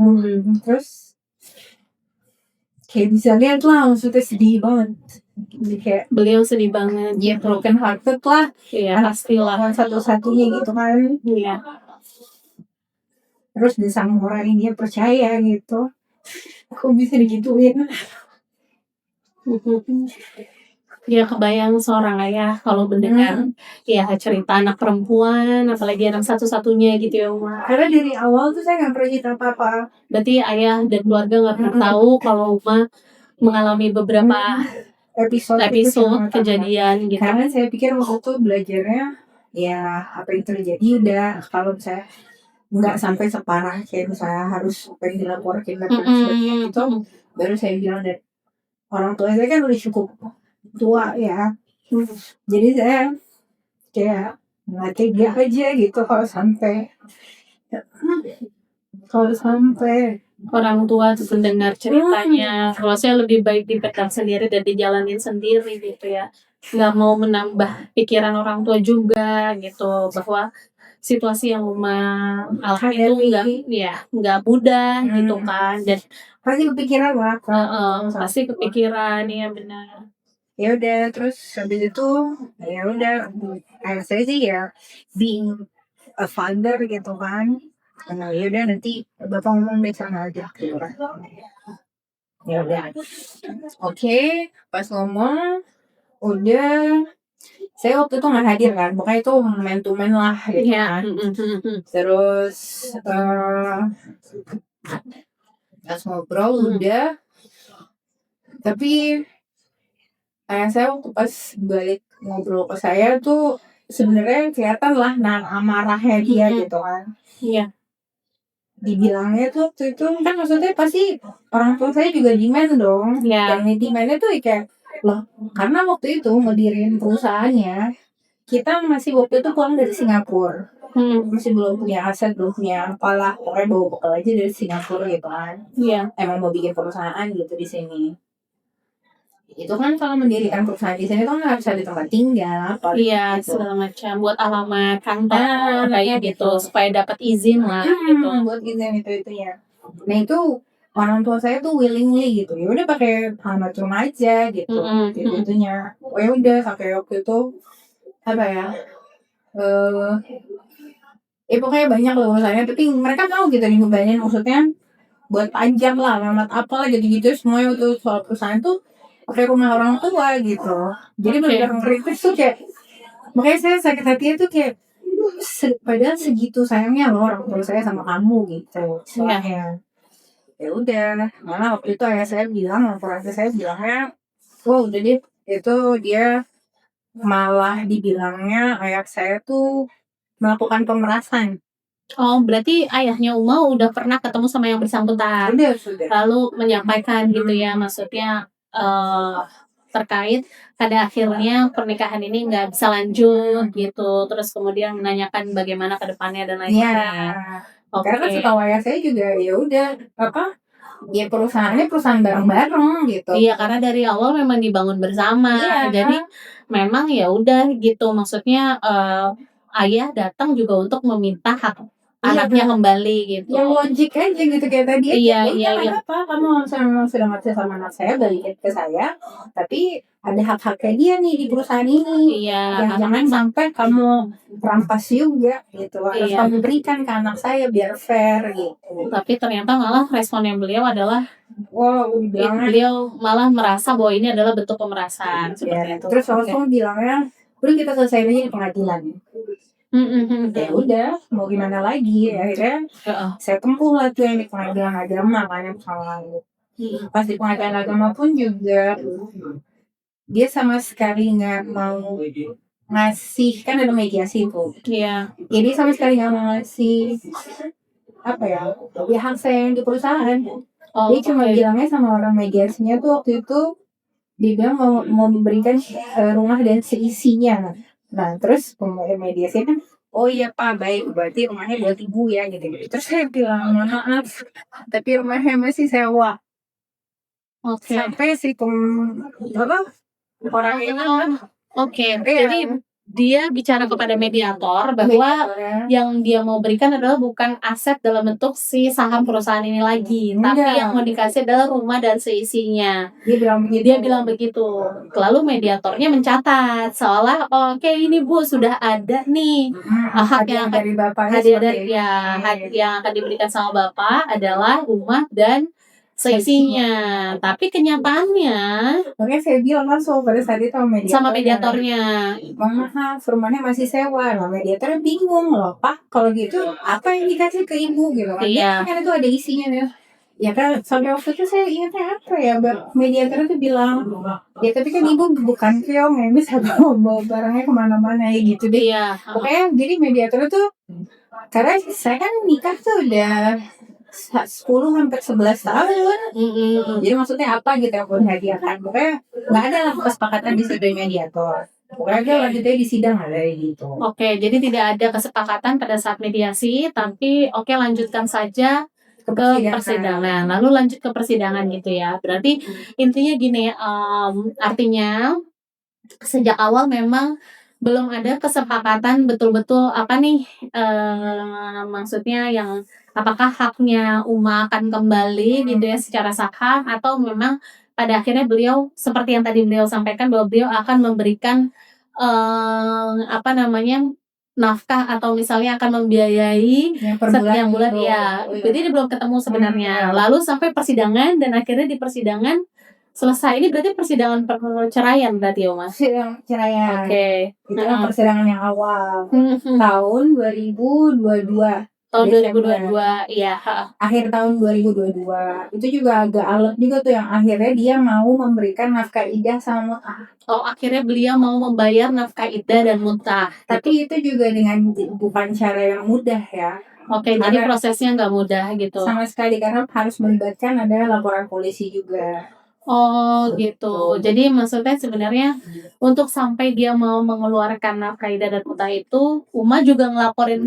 A: Terus kayak bisa lihat lah, maksudnya sedih banget. Kayak
B: beliau sedih banget.
A: Dia broken hearted lah.
B: Iya, pastilah.
A: Satu-satunya gitu kan.
B: Iya.
A: Terus di sama orang ini dia percaya gitu. Kok bisa digituin?
B: Ya kebayang seorang ayah kalau mendengar ya cerita anak perempuan, apalagi anak satu-satunya gitu ya Uma.
A: Karena dari awal tuh saya nggak pernah cerita apa-apa.
B: Berarti ayah dan keluarga nggak pernah tahu kalau Uma mengalami beberapa
A: Episode itu
B: episode
A: sama
B: kejadian gitu.
A: Karena saya pikir waktu itu belajarnya ya apa yang terjadi udah, kalau saya nggak sampai separah kayak misalnya harus apa yang dilaporkan dan sebagainya gitu, baru saya bilang, dan orang tua saya kan udah cukup tua ya, jadi saya kayak nggak tega aja gitu kalau sampai
B: Orang tua mendengar ceritanya, kalau saya lebih baik dipendam sendiri dan dijalanin sendiri gitu ya. Nggak mau menambah pikiran orang tua juga gitu, bahwa situasi yang Uma alami itu nggak mudah gitu kan, dan
A: pasti kepikiran lah
B: pasti kepikiran ya benar.
A: Ya udah, terus habis itu ya udah, saya sih ya being a father gitu kan, karena ya udah nanti bapak ngomong di sana aja gitu kan. Ya udah, oke, pas ngomong udah, saya waktu itu nggak hadir kan, pokoknya itu man to man lah gitu kan. Terus pas ngobrol udah, tapi saya waktu pas balik ngobrol ke saya tuh sebenarnya kelihatan lah amarahnya dia gitu kan.
B: Iya.
A: Dibilangnya tuh waktu itu kan, maksudnya pasti orang tua saya juga demand dong.
B: Iya.
A: Dan demandnya tuh kayak loh, karena waktu itu ngedirin perusahaannya, kita masih waktu itu pulang dari Singapura, masih belum punya aset, belum punya apalah, pokoknya bawa bekal aja dari Singapura gitu kan.
B: Iya.
A: Emang mau bikin perusahaan gitu di sini. Itu kan kalau mendirikan perusahaan di sini kan harus ada tempat tinggal apa
B: iya
A: gitu.
B: segala macam, buat alamat kantor kayak gitu supaya dapat izin lah gitu.
A: Buat izin itu ya. Nah itu orang tua saya tuh willingly gitu, ya udah pakai alamat rumah aja gitu, itunya. Oh ya udah, sampai waktu itu apa ya, pokoknya banyak loh urusannya, tapi mereka tahu gitu nih bebannya, maksudnya buat pajak lah, alamat apa lah gitu-gitu, semuanya itu soal perusahaan tuh pakai rumah orang tua gitu. Jadi benar-benar ngeritis tuh kayak, makanya saya sakit hatinya tuh kayak padahal segitu sayangnya loh orang tua saya sama kamu gitu. Soalnya ya udah, malah waktu itu ayah saya bilang, keluarga saya bilangnya, wah udah deh, itu dia malah dibilangnya ayah saya tuh melakukan pemerasan.
B: Oh, berarti ayahnya Uma udah pernah ketemu sama yang bersangkutan.
A: Sudah.
B: Lalu menyampaikan gitu ya, maksudnya terkait pada akhirnya pernikahan ini nggak bisa lanjut gitu. Terus kemudian menanyakan bagaimana ke depannya dan lain-lain.
A: Iya. Karena kan setahu ayah saya juga ya udah ya perusahaannya perusahaan bareng-bareng gitu.
B: Iya, karena dari awal memang dibangun bersama.
A: Iya.
B: Jadi memang ya udah gitu, maksudnya ayah datang juga untuk meminta hak anaknya kembali gitu.
A: Yang logik aja gitu kayak tadi aja.
B: Iya.
A: Apa kamu sudah ngerti sama anak saya, balikin ke saya, tapi ada hak-haknya dia nih di perusahaan ini.
B: Iya.
A: Jangan sampai kamu rampas juga gitu. Harus kamu berikan ke anak saya biar fair gitu.
B: Tapi ternyata malah responnya beliau adalah
A: beliau
B: malah merasa bahwa ini adalah bentuk pemerasan seperti itu.
A: Terus langsung bilangnya, udah kita selesai aja di pengadilan. Ya udah, mau gimana lagi, akhirnya saya tempuh lah tuh yang di pengadilan agama kan, yang salah. Pas di pengadilan agama pun juga dia sama sekali nggak mau ngasih, kan ada mediasi tuh.
B: Iya.
A: Jadi sama sekali nggak mau ngasih apa ya hak saya yang di perusahaan. Dia cuma bilangnya sama orang mediasinya tuh waktu itu, dia bilang mau memberikan rumah dan seisinya. Nah terus mediasi kan, oh iya Pak, baik, berarti rumahnya buat ibu ya gitu. Terus saya bilang, maaf, tapi rumahnya masih sewa. Sampai si orang ini
B: jadi dia bicara kepada mediator bahwa yang dia mau berikan adalah bukan aset dalam bentuk si saham perusahaan ini lagi, tapi yang mau dikasih adalah rumah dan seisinya. Dia bilang begitu. Lalu mediatornya mencatat seolah oke, ini Bu sudah ada nih hak yang
A: dari Bapak
B: yang akan diberikan sama Bapak adalah rumah dan seisinya. Tapi kenyataannya
A: Makanya saya bilang langsung pada saat itu
B: sama mediatornya.
A: Bang, maaf, rumahnya masih sewa. Nah, mediatornya bingung loh, Pak. Kalau gitu, apa yang dikasih ke ibu gitu kan?
B: Iya.
A: Kan itu ada isinya ya. Ya kan, sampai waktu itu saya ingatnya apa ya, mediator itu bilang, ya tapi kan ibu bukan keong yang bisa bawa barangnya kemana-mana ya gitu deh.
B: Iya.
A: Pokoknya jadi mediator itu, karena saya kan nikah tuh udah 10 sampai 11 tahun. Jadi maksudnya apa gitu yang pun hadiahkan. Pokoknya nggak ada lah kesepakatan di situ mediator. Pokoknya dia lanjutnya di sidang ada gitu.
B: Oke, jadi tidak ada kesepakatan pada saat mediasi, tapi oke lanjutkan saja ke persidangan. Lalu lanjut ke persidangan gitu ya. Berarti intinya gini, artinya sejak awal memang belum ada kesepakatan betul-betul apa nih, maksudnya yang apakah haknya Uma akan kembali gitu ya secara saham, atau memang pada akhirnya beliau seperti yang tadi beliau sampaikan bahwa beliau akan memberikan apa namanya, nafkah atau misalnya akan membiayai
A: Yang per
B: setiap bulan
A: gitu.
B: ya. Jadi belum ketemu sebenarnya. Lalu sampai persidangan dan akhirnya di persidangan selesai. Ini berarti persidangan perceraian berarti ya Mas?
A: Persidangan perceraian.
B: Oke.
A: Itu kan persidangan yang awal. Tahun 2022.
B: Tahun
A: Desember.
B: 2022, iya.
A: Akhir tahun 2022. Itu juga agak alot juga tuh yang akhirnya dia mau memberikan nafkah idah sama mut'ah.
B: Oh, akhirnya beliau mau membayar nafkah idah dan mut'ah.
A: Tapi itu juga dengan bukan cara yang mudah ya.
B: Oke, jadi prosesnya nggak mudah gitu.
A: Sama sekali karena harus melibatkan ada laporan polisi juga.
B: Oh gitu. Jadi maksudnya sebenarnya untuk sampai dia mau mengeluarkan nafkah idah dan mut'ah itu, Uma juga ngelaporin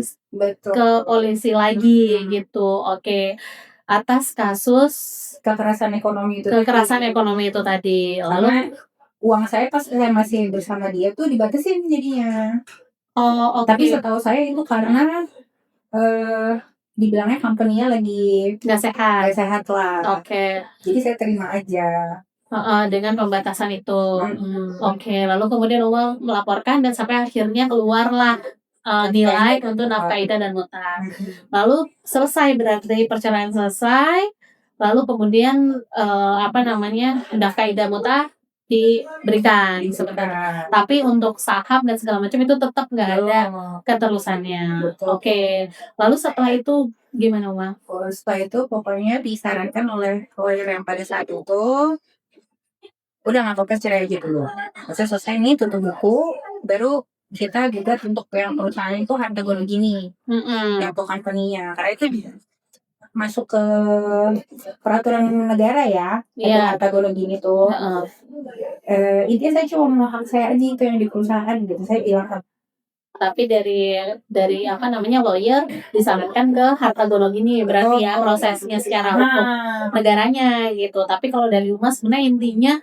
B: ke polisi lagi gitu. Oke. Atas kasus
A: kekerasan ekonomi itu.
B: Tadi. Lalu
A: uang saya pas saya masih bersama dia tuh dibatasin jadinya.
B: Oh, oke.
A: Tapi setahu saya itu karena dibilangnya company-nya lagi
B: nggak sehat
A: lah.
B: Oke.
A: Jadi saya terima aja.
B: Dengan pembatasan itu. Oke. Lalu kemudian Uma melaporkan dan sampai akhirnya keluarlah nilai untuk nafkah idah dan mut'ah. Lalu selesai, berarti perceraian selesai. Lalu kemudian nafkah idah mut'ah diberikan sebenarnya. Tapi untuk saham dan segala macam itu tetap nggak ada keterusannya. Oke. Lalu setelah itu gimana Uma?
A: Setelah itu pokoknya disarankan oleh lawyer yang pada saat itu, udah nggak apa-apa cerai aja dulu. Maksudnya selesai nih tutup buku, baru kita juga untuk yang perusahaan itu harta gono gini, yang company-nya. Karena itu masuk ke peraturan negara ya, ada harta gono gini tuh. Intinya saya cuma mau hak saya aja itu yang di perusahaan gitu. Saya bilang.
B: Tapi dari lawyer disarankan ke harta gono gini berarti ya prosesnya secara hukum negaranya gitu. Tapi kalau dari Uma sebenarnya intinya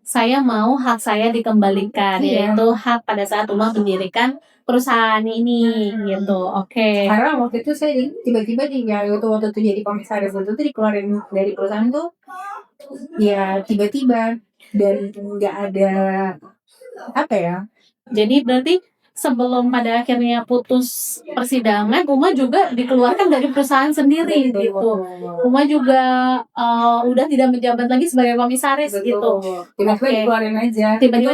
B: saya mau hak saya dikembalikan, yaitu hak pada saat Uma mendirikan perusahaan ini gitu. Oke.
A: Karena waktu itu saya tiba-tiba waktu itu jadi komisaris itu dikeluarin dari perusahaan tuh ya tiba-tiba dan nggak ada apa ya.
B: Jadi berarti sebelum pada akhirnya putus persidangan, Uma juga dikeluarkan dari perusahaan sendiri gitu. Uma juga udah tidak menjabat lagi sebagai komisaris gitu.
A: Tiba-tiba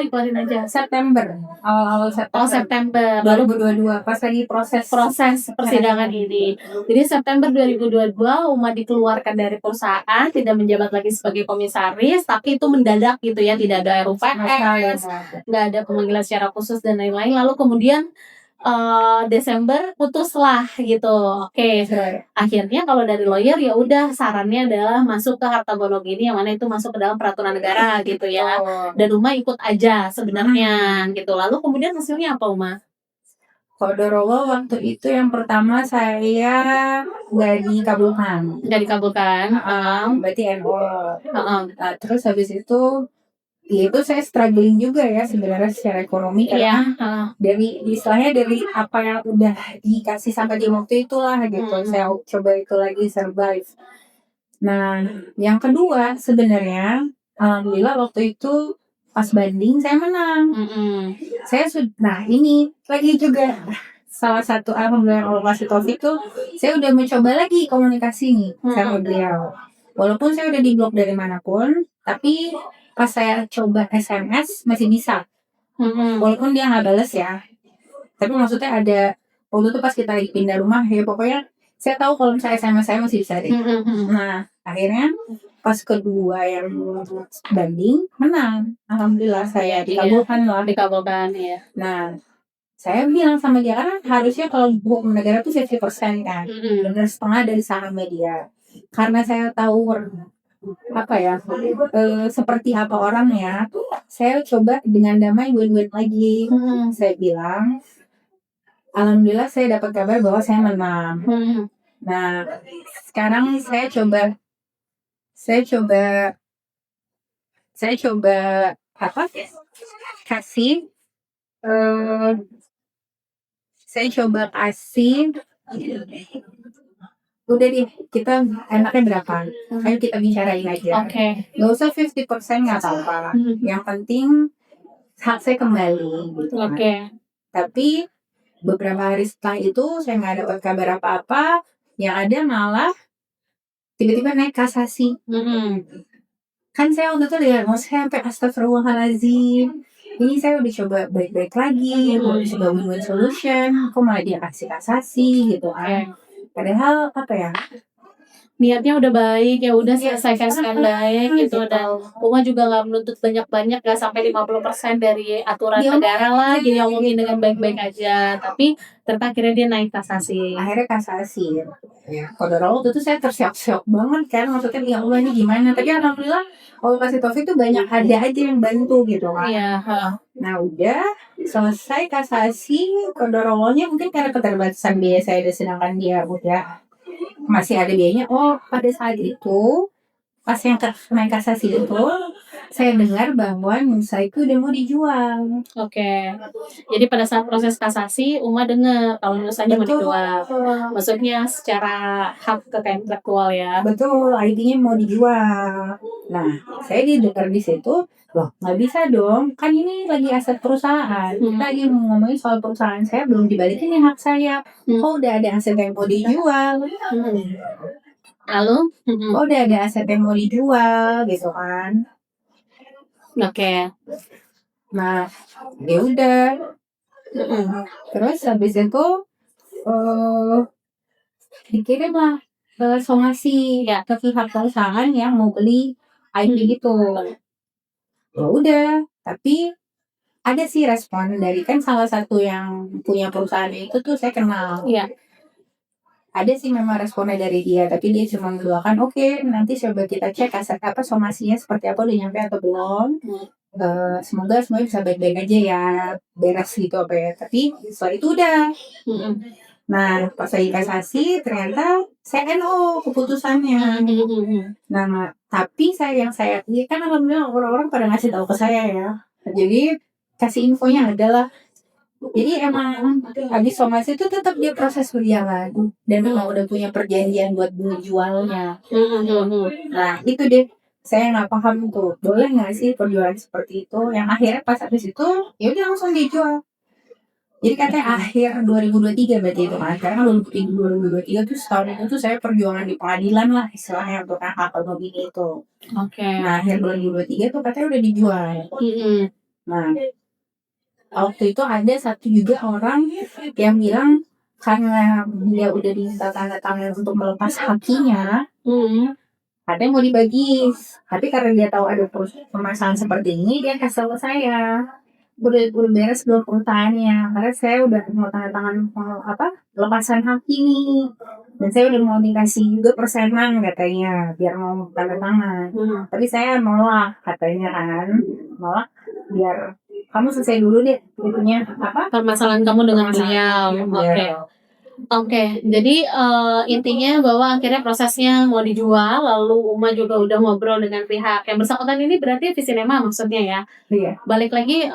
A: dikeluarin aja. September, awal September.
B: Lalu
A: 2022 pas lagi proses
B: persidangan ini. Jadi September 2022 Uma dikeluarkan dari perusahaan, tidak menjabat lagi sebagai komisaris, tapi itu mendadak gitu ya, tidak ada RUPS, nggak ada pemanggilan secara khusus dan lain-lain. Lalu kemudian Desember putuslah gitu. Oke. Akhirnya kalau dari lawyer ya udah sarannya adalah masuk ke harta gono gini yang mana itu masuk ke dalam peraturan negara gitu ya. Dan Uma ikut aja sebenarnya gitu. Lalu kemudian hasilnya apa Uma?
A: Qadarullah waktu itu yang pertama saya nggak dikabulkan. Berarti NO. Terus habis itu ya itu saya struggling juga ya sebenarnya secara ekonomi karena dari apa yang udah dikasih sama di waktu itulah gitu. Saya coba itu lagi survive. Nah, yang kedua sebenarnya alhamdulillah waktu itu pas banding saya menang. Nah ini lagi juga salah satu alhamdulillah yang Allah kasih taufik tuh saya udah mencoba lagi komunikasi nih sama beliau. Walaupun saya udah diblok dari manapun, tapi pas saya coba SMS masih bisa. Walaupun dia nggak bales ya. Tapi maksudnya ada waktu itu pas kita lagi pindah rumah ya pokoknya saya tahu kalau misalnya SMS saya masih bisa deh. Nah akhirnya pas kedua yang banding menang, alhamdulillah saya dikabulkan lah.
B: Dikabulkan ya.
A: Nah saya bilang sama dia karena harusnya kalau hukum negara tuh 50% kan, benar setengah dari sahamnya dia. Karena saya tahu apa ya seperti apa orangnya, saya coba dengan damai win-win lagi. Saya bilang alhamdulillah saya dapat kabar bahwa saya menang. Nah sekarang saya coba apa kasih saya coba kasih udah deh kita enaknya berapa, ayo kita bicarain aja. Gak usah 50% nggak apa-apa, yang penting hak saya kembali gitu kan. Tapi beberapa hari setelah itu saya nggak dapat kabar apa-apa, yang ada malah tiba-tiba naik kasasi. Kan saya waktu itu lihat saya sampai astagfirullahaladzim, ini saya udah coba baik-baik lagi, udah coba win-win solution, kok malah dia kasih kasasi gitu kan. Padahal apa ya,
B: niatnya udah baik, ya udah selesaikan dengan baik gitu. Dan Uma juga nggak menuntut banyak-banyak, nggak sampai 50% dari aturan negara lah, jadi ngomongin dengan baik-baik aja. Tapi ternyata akhirnya dia naik kasasi.
A: Akhirnya kasasi ya. Kodoro waktu itu saya tersiok-siok banget kan, maksudnya ya Allah ini gimana. Tapi alhamdulillah kalau kasih taufik itu banyak ada aja yang bantu gitu kan. Nah udah selesai kasasi, kodoronya mungkin karena keterbatasan biaya saya, sedangkan dia udah masih ada biayanya. Oh pada saat itu pas yang naik kasasi itu saya dengar bahwa Nusa itu udah mau dijual.
B: Jadi pada saat proses kasasi Uma dengar kalau Nusanya mau dijual. Maksudnya secara hak kekayaan intelektual ya.
A: Betul, ID-nya mau dijual. Nah saya didengar di situ, loh nggak bisa dong, kan ini lagi aset perusahaan. Kita lagi ngomongin soal perusahaan saya, belum dibalikin nih hak saya. Oh udah ada aset yang mau dijual.
B: Lalu
A: oh udah ada aset yang mau dijual gitu kan. Nah ya udah. Terus habis itu dikirim lah somasi ke pihak perusahaan yang mau beli IP gitu. Ya udah, tapi ada sih respon dari kan salah satu yang punya perusahaan itu tuh saya kenal. Ada sih memang responnya dari dia, tapi dia cuma mendoakan oke, nanti coba kita cek aset apa somasinya seperti apa, udah nyampe atau belum. Semoga semuanya bisa baik-baik aja ya, beres gitu apa ya. Tapi setelah itu udah. Nah pas lagi kasasi ternyata saya NO keputusannya. Nah tapi yang saya kan alhamdulillah orang-orang pada ngasih tahu ke saya ya, jadi kasih infonya adalah jadi emang habis somasi itu tetap dia proses berjalan dan memang udah punya perjanjian buat jualnya. Nah itu deh saya nggak paham tuh, boleh nggak sih perjualan seperti itu, yang akhirnya pas habis itu ya udah langsung dijual. Jadi katanya akhir 2023 berarti itu kan, karena 2023 tuh setahun itu tuh saya perjuangan di pengadilan lah istilahnya untuk hak atau begini itu. Nah akhir 2023 tuh katanya udah dijual. Nah waktu itu ada satu juga orang yang bilang karena dia udah diminta tanda tangan untuk melepas hakinya, katanya mau dibagi. Tapi karena dia tahu ada permasalahan seperti ini, dia kasih ke saya. Udah beres belum perusahaannya, karena saya udah mau tanda tangan lepasan haki nih, dan saya udah mau dikasih juga persenan katanya biar mau tanda tangan. Tapi saya nolak katanya kan, nolak biar kamu selesai dulu deh itunya
B: permasalahan kamu dengan beliau. Jadi intinya bahwa akhirnya prosesnya mau dijual, lalu Uma juga udah ngobrol dengan pihak yang bersangkutan. Ini berarti Visinema maksudnya ya. Balik lagi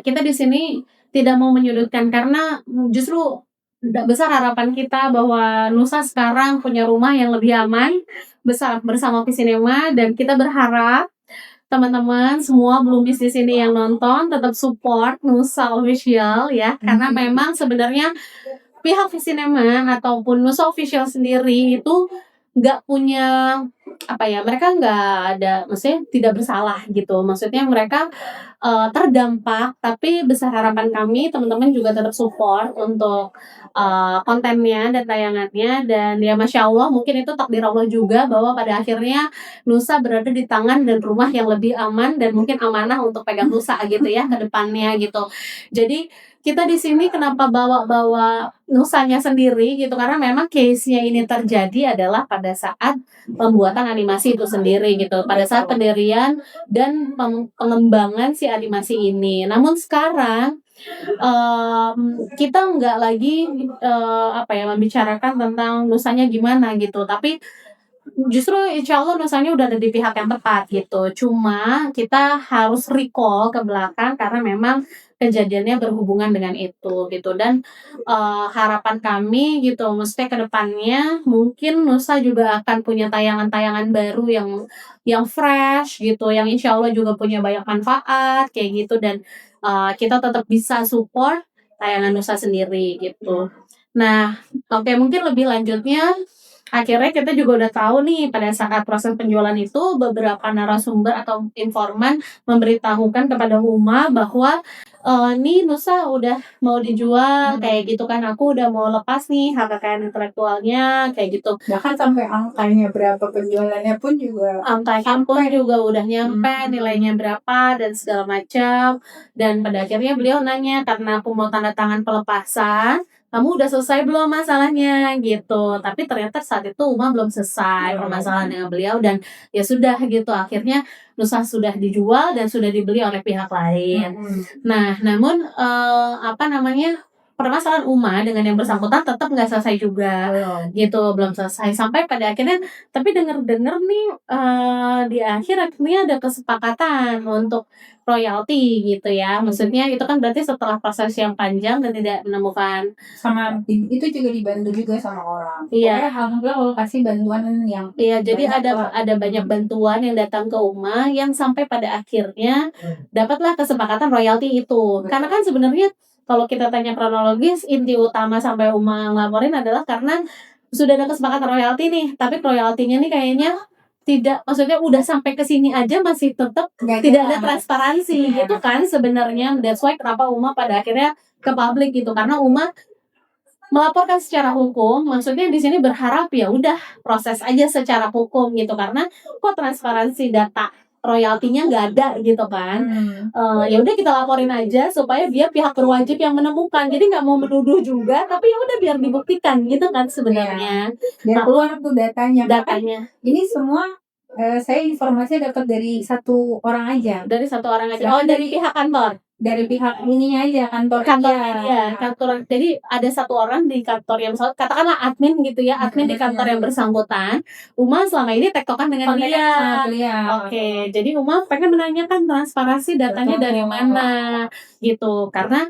B: kita di sini tidak mau menyudutkan, karena justru besar harapan kita bahwa Nusa sekarang punya rumah yang lebih aman bersama Visinema, dan kita berharap teman-teman semua Bloomies di sini yang nonton tetap support Nusa Official ya, karena memang sebenarnya pihak Visinema ataupun Nusa Official sendiri itu nggak punya mereka nggak ada, maksudnya tidak bersalah gitu. Maksudnya mereka terdampak, tapi besar harapan kami teman-teman juga tetap support untuk kontennya dan tayangannya, dan ya Masya Allah mungkin itu takdir Allah juga bahwa pada akhirnya Nusa berada di tangan dan rumah yang lebih aman dan mungkin amanah untuk pegang Nusa gitu ya ke depannya gitu. Jadi kita di sini kenapa bawa-bawa Nusanya sendiri gitu, karena memang case-nya ini terjadi adalah pada saat pembuatan animasi itu sendiri gitu, pada saat pendirian dan pengembangan si animasi ini. Namun sekarang kita nggak lagi membicarakan tentang Nusanya gimana gitu, tapi justru insya Allah Nusanya udah ada di pihak yang tepat gitu. Cuma kita harus recall ke belakang karena memang kejadiannya berhubungan dengan itu gitu, dan harapan kami gitu, mesti ke depannya mungkin Nusa juga akan punya tayangan-tayangan baru yang fresh gitu, yang insya Allah juga punya banyak manfaat kayak gitu, dan kita tetap bisa support tayangan Nusa sendiri gitu. Nah, oke, mungkin lebih lanjutnya akhirnya kita juga udah tahu nih pada saat proses penjualan itu beberapa narasumber atau informan memberitahukan kepada Uma bahwa nih Nusa udah mau dijual kayak gitu kan, aku udah mau lepas nih hak kekayaan intelektualnya kayak gitu.
A: Bahkan sampai angkanya berapa penjualannya pun juga
B: Angkanya pun juga udah nyampe nilainya berapa dan segala macam, dan pada akhirnya beliau nanya, karena aku mau tanda tangan pelepasan, kamu udah selesai belum masalahnya gitu. Tapi ternyata saat itu Uma belum selesai permasalahan dengan beliau, dan ya sudah gitu akhirnya Nusa sudah dijual dan sudah dibeli oleh pihak lain. Nah, namun permasalahan Uma dengan yang bersangkutan tetap nggak selesai juga gitu, belum selesai sampai pada akhirnya. Tapi dengar-dengar nih di akhirnya ada kesepakatan untuk royalti gitu ya. Maksudnya itu kan berarti setelah proses yang panjang dan tidak menemukan,
A: sama itu juga dibantu juga sama orang.
B: Iya.
A: Pokoknya alhamdulillah kalau kasih bantuan yang
B: jadi
A: banyak
B: ada banyak bantuan yang datang ke Uma yang sampai pada akhirnya dapatlah kesepakatan royalti itu. Karena kan sebenarnya kalau kita tanya kronologis, inti utama sampai Uma ngelaporin adalah karena sudah ada kesepakatan royalti nih, tapi royaltinya nih kayaknya tidak, maksudnya udah sampai ke sini aja masih tetap tidak ada transparansi gitu kan sebenarnya. That's why kenapa Uma pada akhirnya ke publik gitu, karena Uma melaporkan secara hukum, maksudnya di sini berharap ya udah proses aja secara hukum gitu, karena kok transparansi data royaltinya nggak ada gitu kan. Ya udah kita laporin aja supaya biar pihak berwajib yang menemukan, jadi nggak mau menuduh juga, tapi ya udah biar dibuktikan gitu kan sebenarnya.
A: Biar keluar tuh datanya.
B: Datanya
A: Ini semua saya informasi dapat dari satu orang aja.
B: dari satu orang aja. Oh, dari pihak kantor.
A: Dari pihak ininya aja, kantor
B: ya, kantor. Jadi ada satu orang di kantor yang katakanlah admin gitu ya, admin di kantor yang bersangkutan. Uma selama ini tektokan dengan dia. Oke, jadi Uma pengen menanyakan transparansi datanya dari mana gitu, karena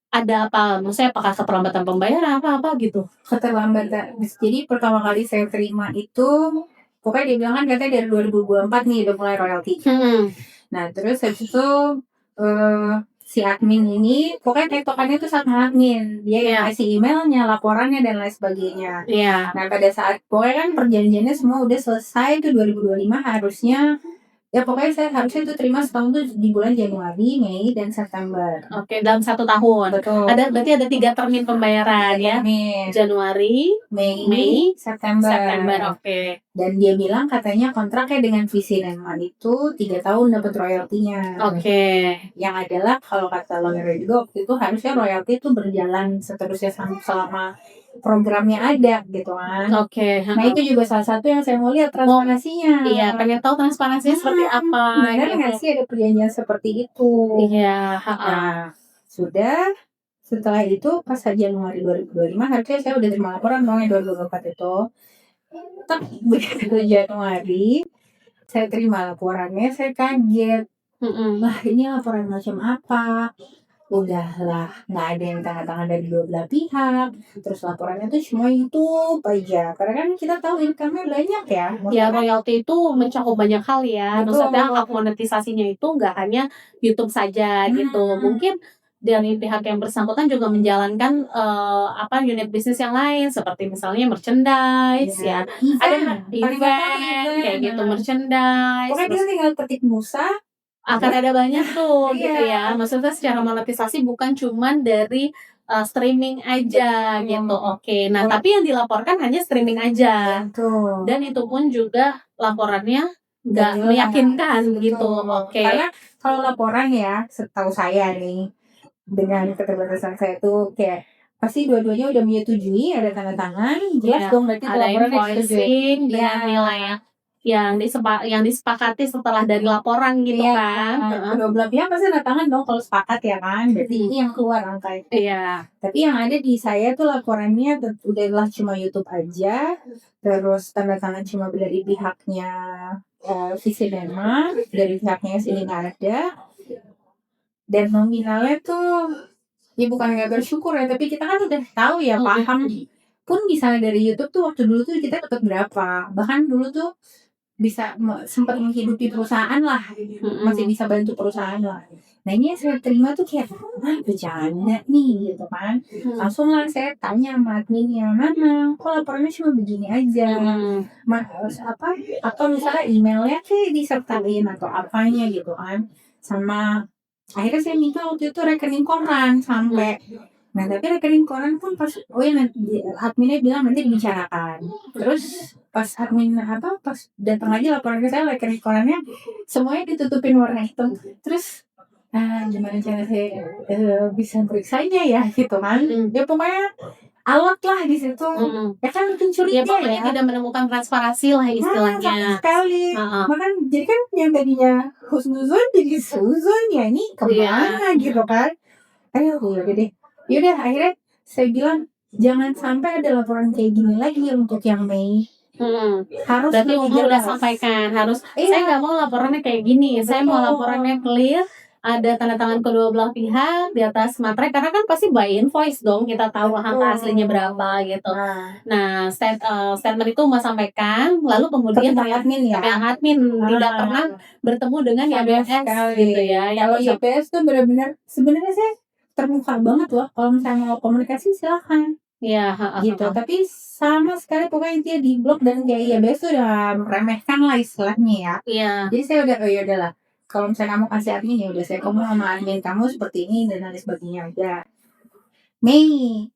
B: ada apa, maksudnya apakah keterlambatan pembayaran apa gitu.
A: Keterlambatan. Jadi pertama kali saya terima itu, pokoknya dia bilang kan katanya dari 2024 nih udah mulai royalti. Nah terus habis itu si admin ini pokoknya tektokannya itu sama admin, dia yang kasih emailnya, laporannya dan lain sebagainya. Nah pada saat pokoknya kan perjanjiannya semua udah selesai tuh 2025 harusnya. Ya pokoknya saya harusnya itu terima setahun tuh di bulan Januari, Mei, dan September.
B: Oke, dalam 1 tahun.
A: Betul.
B: Berarti ada 3 termin pembayaran ya. Januari, Mei, September. Oke.
A: Dan dia bilang katanya kontraknya dengan Visi Renman itu 3 tahun dapat royaltinya. Oke. Yang adalah kalau kata lawyer juga waktu itu harusnya royalti itu berjalan seterusnya selama programnya ada gitu kan. Oke. Nah itu juga salah satu yang saya mau lihat transparansinya.
B: Iya, pengen tahu transparansinya seperti apa.
A: Benar nggak sih ada perjanjian seperti itu?
B: Iya.
A: Nah, sudah setelah itu pas Januari 2025 harusnya saya udah terima laporan dong yang 2024 itu. Tapi begitu Januari saya terima laporannya, saya kaget. Lah ini laporan macam apa? Udahlah, nggak ada yang tanda tangan dari dua belah pihak. Terus laporannya tuh cuma YouTube aja. Karena kan kita tahu income-nya banyak ya.
B: Ya, royalti itu mencakup banyak hal ya. Maksudnya hak monetisasinya itu nggak hanya YouTube saja gitu. Mungkin dari pihak yang bersangkutan juga menjalankan unit bisnis yang lain seperti misalnya merchandise ya, ada event kayak gitu merchandise,
A: Pokoknya dia
B: terus
A: tinggal ketik Musa,
B: akan ada banyak tuh gitu
A: Iya.
B: ya. Maksudnya secara monetisasi bukan cuman dari streaming aja gitu. Oke. Nah,
A: Kalau-
B: tapi yang dilaporkan hanya streaming aja.
A: tuh.
B: Dan itu pun juga laporannya nggak
A: Jelas.
B: meyakinkan gitu.
A: Betul.
B: Oke.
A: Karena kalau laporan ya, setahu saya nih, dengan keterbatasan saya tuh kayak pasti dua-duanya udah menyetujui, ada tanda tangan, jelas
B: Ya,
A: dong berarti itu
B: ada
A: laporannya disetujui.
B: invoicing dengan
A: Iya.
B: nilai yang disepakati setelah dari laporan gitu
A: Iya,
B: kan. Heeh.
A: kedua belah pihak pasti tanda tangan dong kalau sepakat ya kan, berarti ini yang keluar angka.
B: Iya.
A: Tapi yang ada di saya tuh laporannya udahlah cuma YouTube aja, terus tanda tangan cuma dari pihaknya Visinema, dari pihaknya sini nggak ada, dan nominalnya tuh ya bukan nggak bersyukur ya, tapi kita kan udah tahu ya, paham. Pun misalnya dari YouTube tuh waktu dulu tuh kita dapat berapa, bahkan dulu tuh bisa sempat menghidupi perusahaan lah, masih bisa bantu perusahaan lah. Nah ini yang saya terima tuh kayak bercanda nih gitu kan. Langsung lah saya tanya sama adminnya, mana kok laporannya cuma begini aja, atau misalnya emailnya sih disertain atau apanya gitu kan. Sama akhirnya saya minta waktu itu rekening koran sampai. Nah tapi rekening koran pun pas adminnya bilang nanti dibicarakan. Terus pas pas datang lagi laporan ke saya rekening korannya semuanya ditutupin warna hitam. Terus gimana cara saya bisa periksanya ya gitu kan. Ya pokoknya alot lah di situ. Ya kan pencuri
B: Ya pokoknya tidak menemukan transparansi lah istilahnya.
A: Sekali. Makan jadi kan yang tadinya husnuzon jadi suzon ya ini kemana gitu kan. Ayo udah deh. Yaudah akhirnya saya bilang jangan sampai ada laporan kayak gini lagi untuk yang Mei. Harus
B: berarti udah sampaikan harus. Saya nggak mau laporannya kayak gini. Betul. Saya mau laporannya clear. Ada tanda tangan kedua belah pihak di atas materai karena kan pasti by invoice dong kita tahu angka aslinya berapa gitu. Nah statement itu mau sampaikan lalu kemudian
A: admin ya.
B: Admin tidak pernah bertemu dengan YBS gitu ya.
A: Kalau YBS tuh benar-benar sebenarnya saya terbuka banget loh kalau misalnya mau komunikasi silahkan.
B: Iya,
A: gitu. Tapi sama sekali pokoknya dia di blok dan kayak YBS tuh udah meremehkan lah istilahnya ya.
B: Iya.
A: Jadi saya udah ya udahlah. Kalau misalnya kamu kasih admin ya udah saya ngomong sama admin kamu seperti ini dan lain sebagainya aja. Mei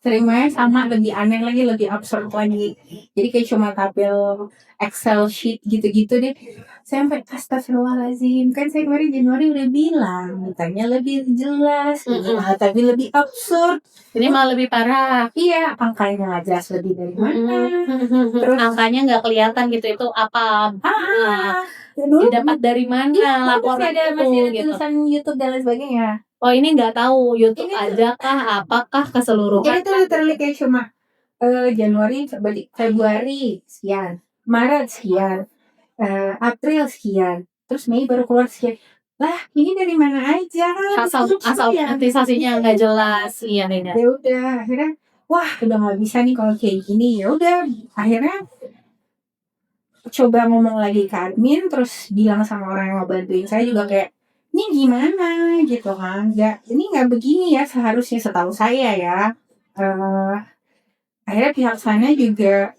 A: terimanya sama, lebih aneh lagi, lebih absurd lagi. Jadi kayak cuma tabel Excel sheet gitu-gitu deh. Saya sampai astagfirullahaladzim. Kan saya kemarin Januari udah bilang mintanya lebih jelas, tapi lebih absurd.
B: Ini malah lebih parah.
A: Iya, angkanya nggak jelas lebih dari mana.
B: Terus angkanya nggak kelihatan gitu itu apa? Didapat dari mana laporan
A: itu? Masih ada
B: gitu.
A: tulisan YouTube dan lain sebagainya.
B: Oh ini nggak tahu YouTube aja kah? Apakah keseluruhan?
A: Ini tuh literally kayak cuma Januari, Februari sekian, Maret sekian, April sekian, terus Mei baru keluar sekian. Lah ini dari mana aja?
B: Asal monetisasinya nggak jelas. Iya ini.
A: Ya udah akhirnya wah udah nggak bisa nih kalau kayak gini. Ya udah akhirnya coba ngomong lagi ke admin, terus bilang sama orang yang mau bantuin saya juga kayak ini gimana gitu kan, ini nggak begini ya seharusnya setahu saya ya. Akhirnya pihak sana juga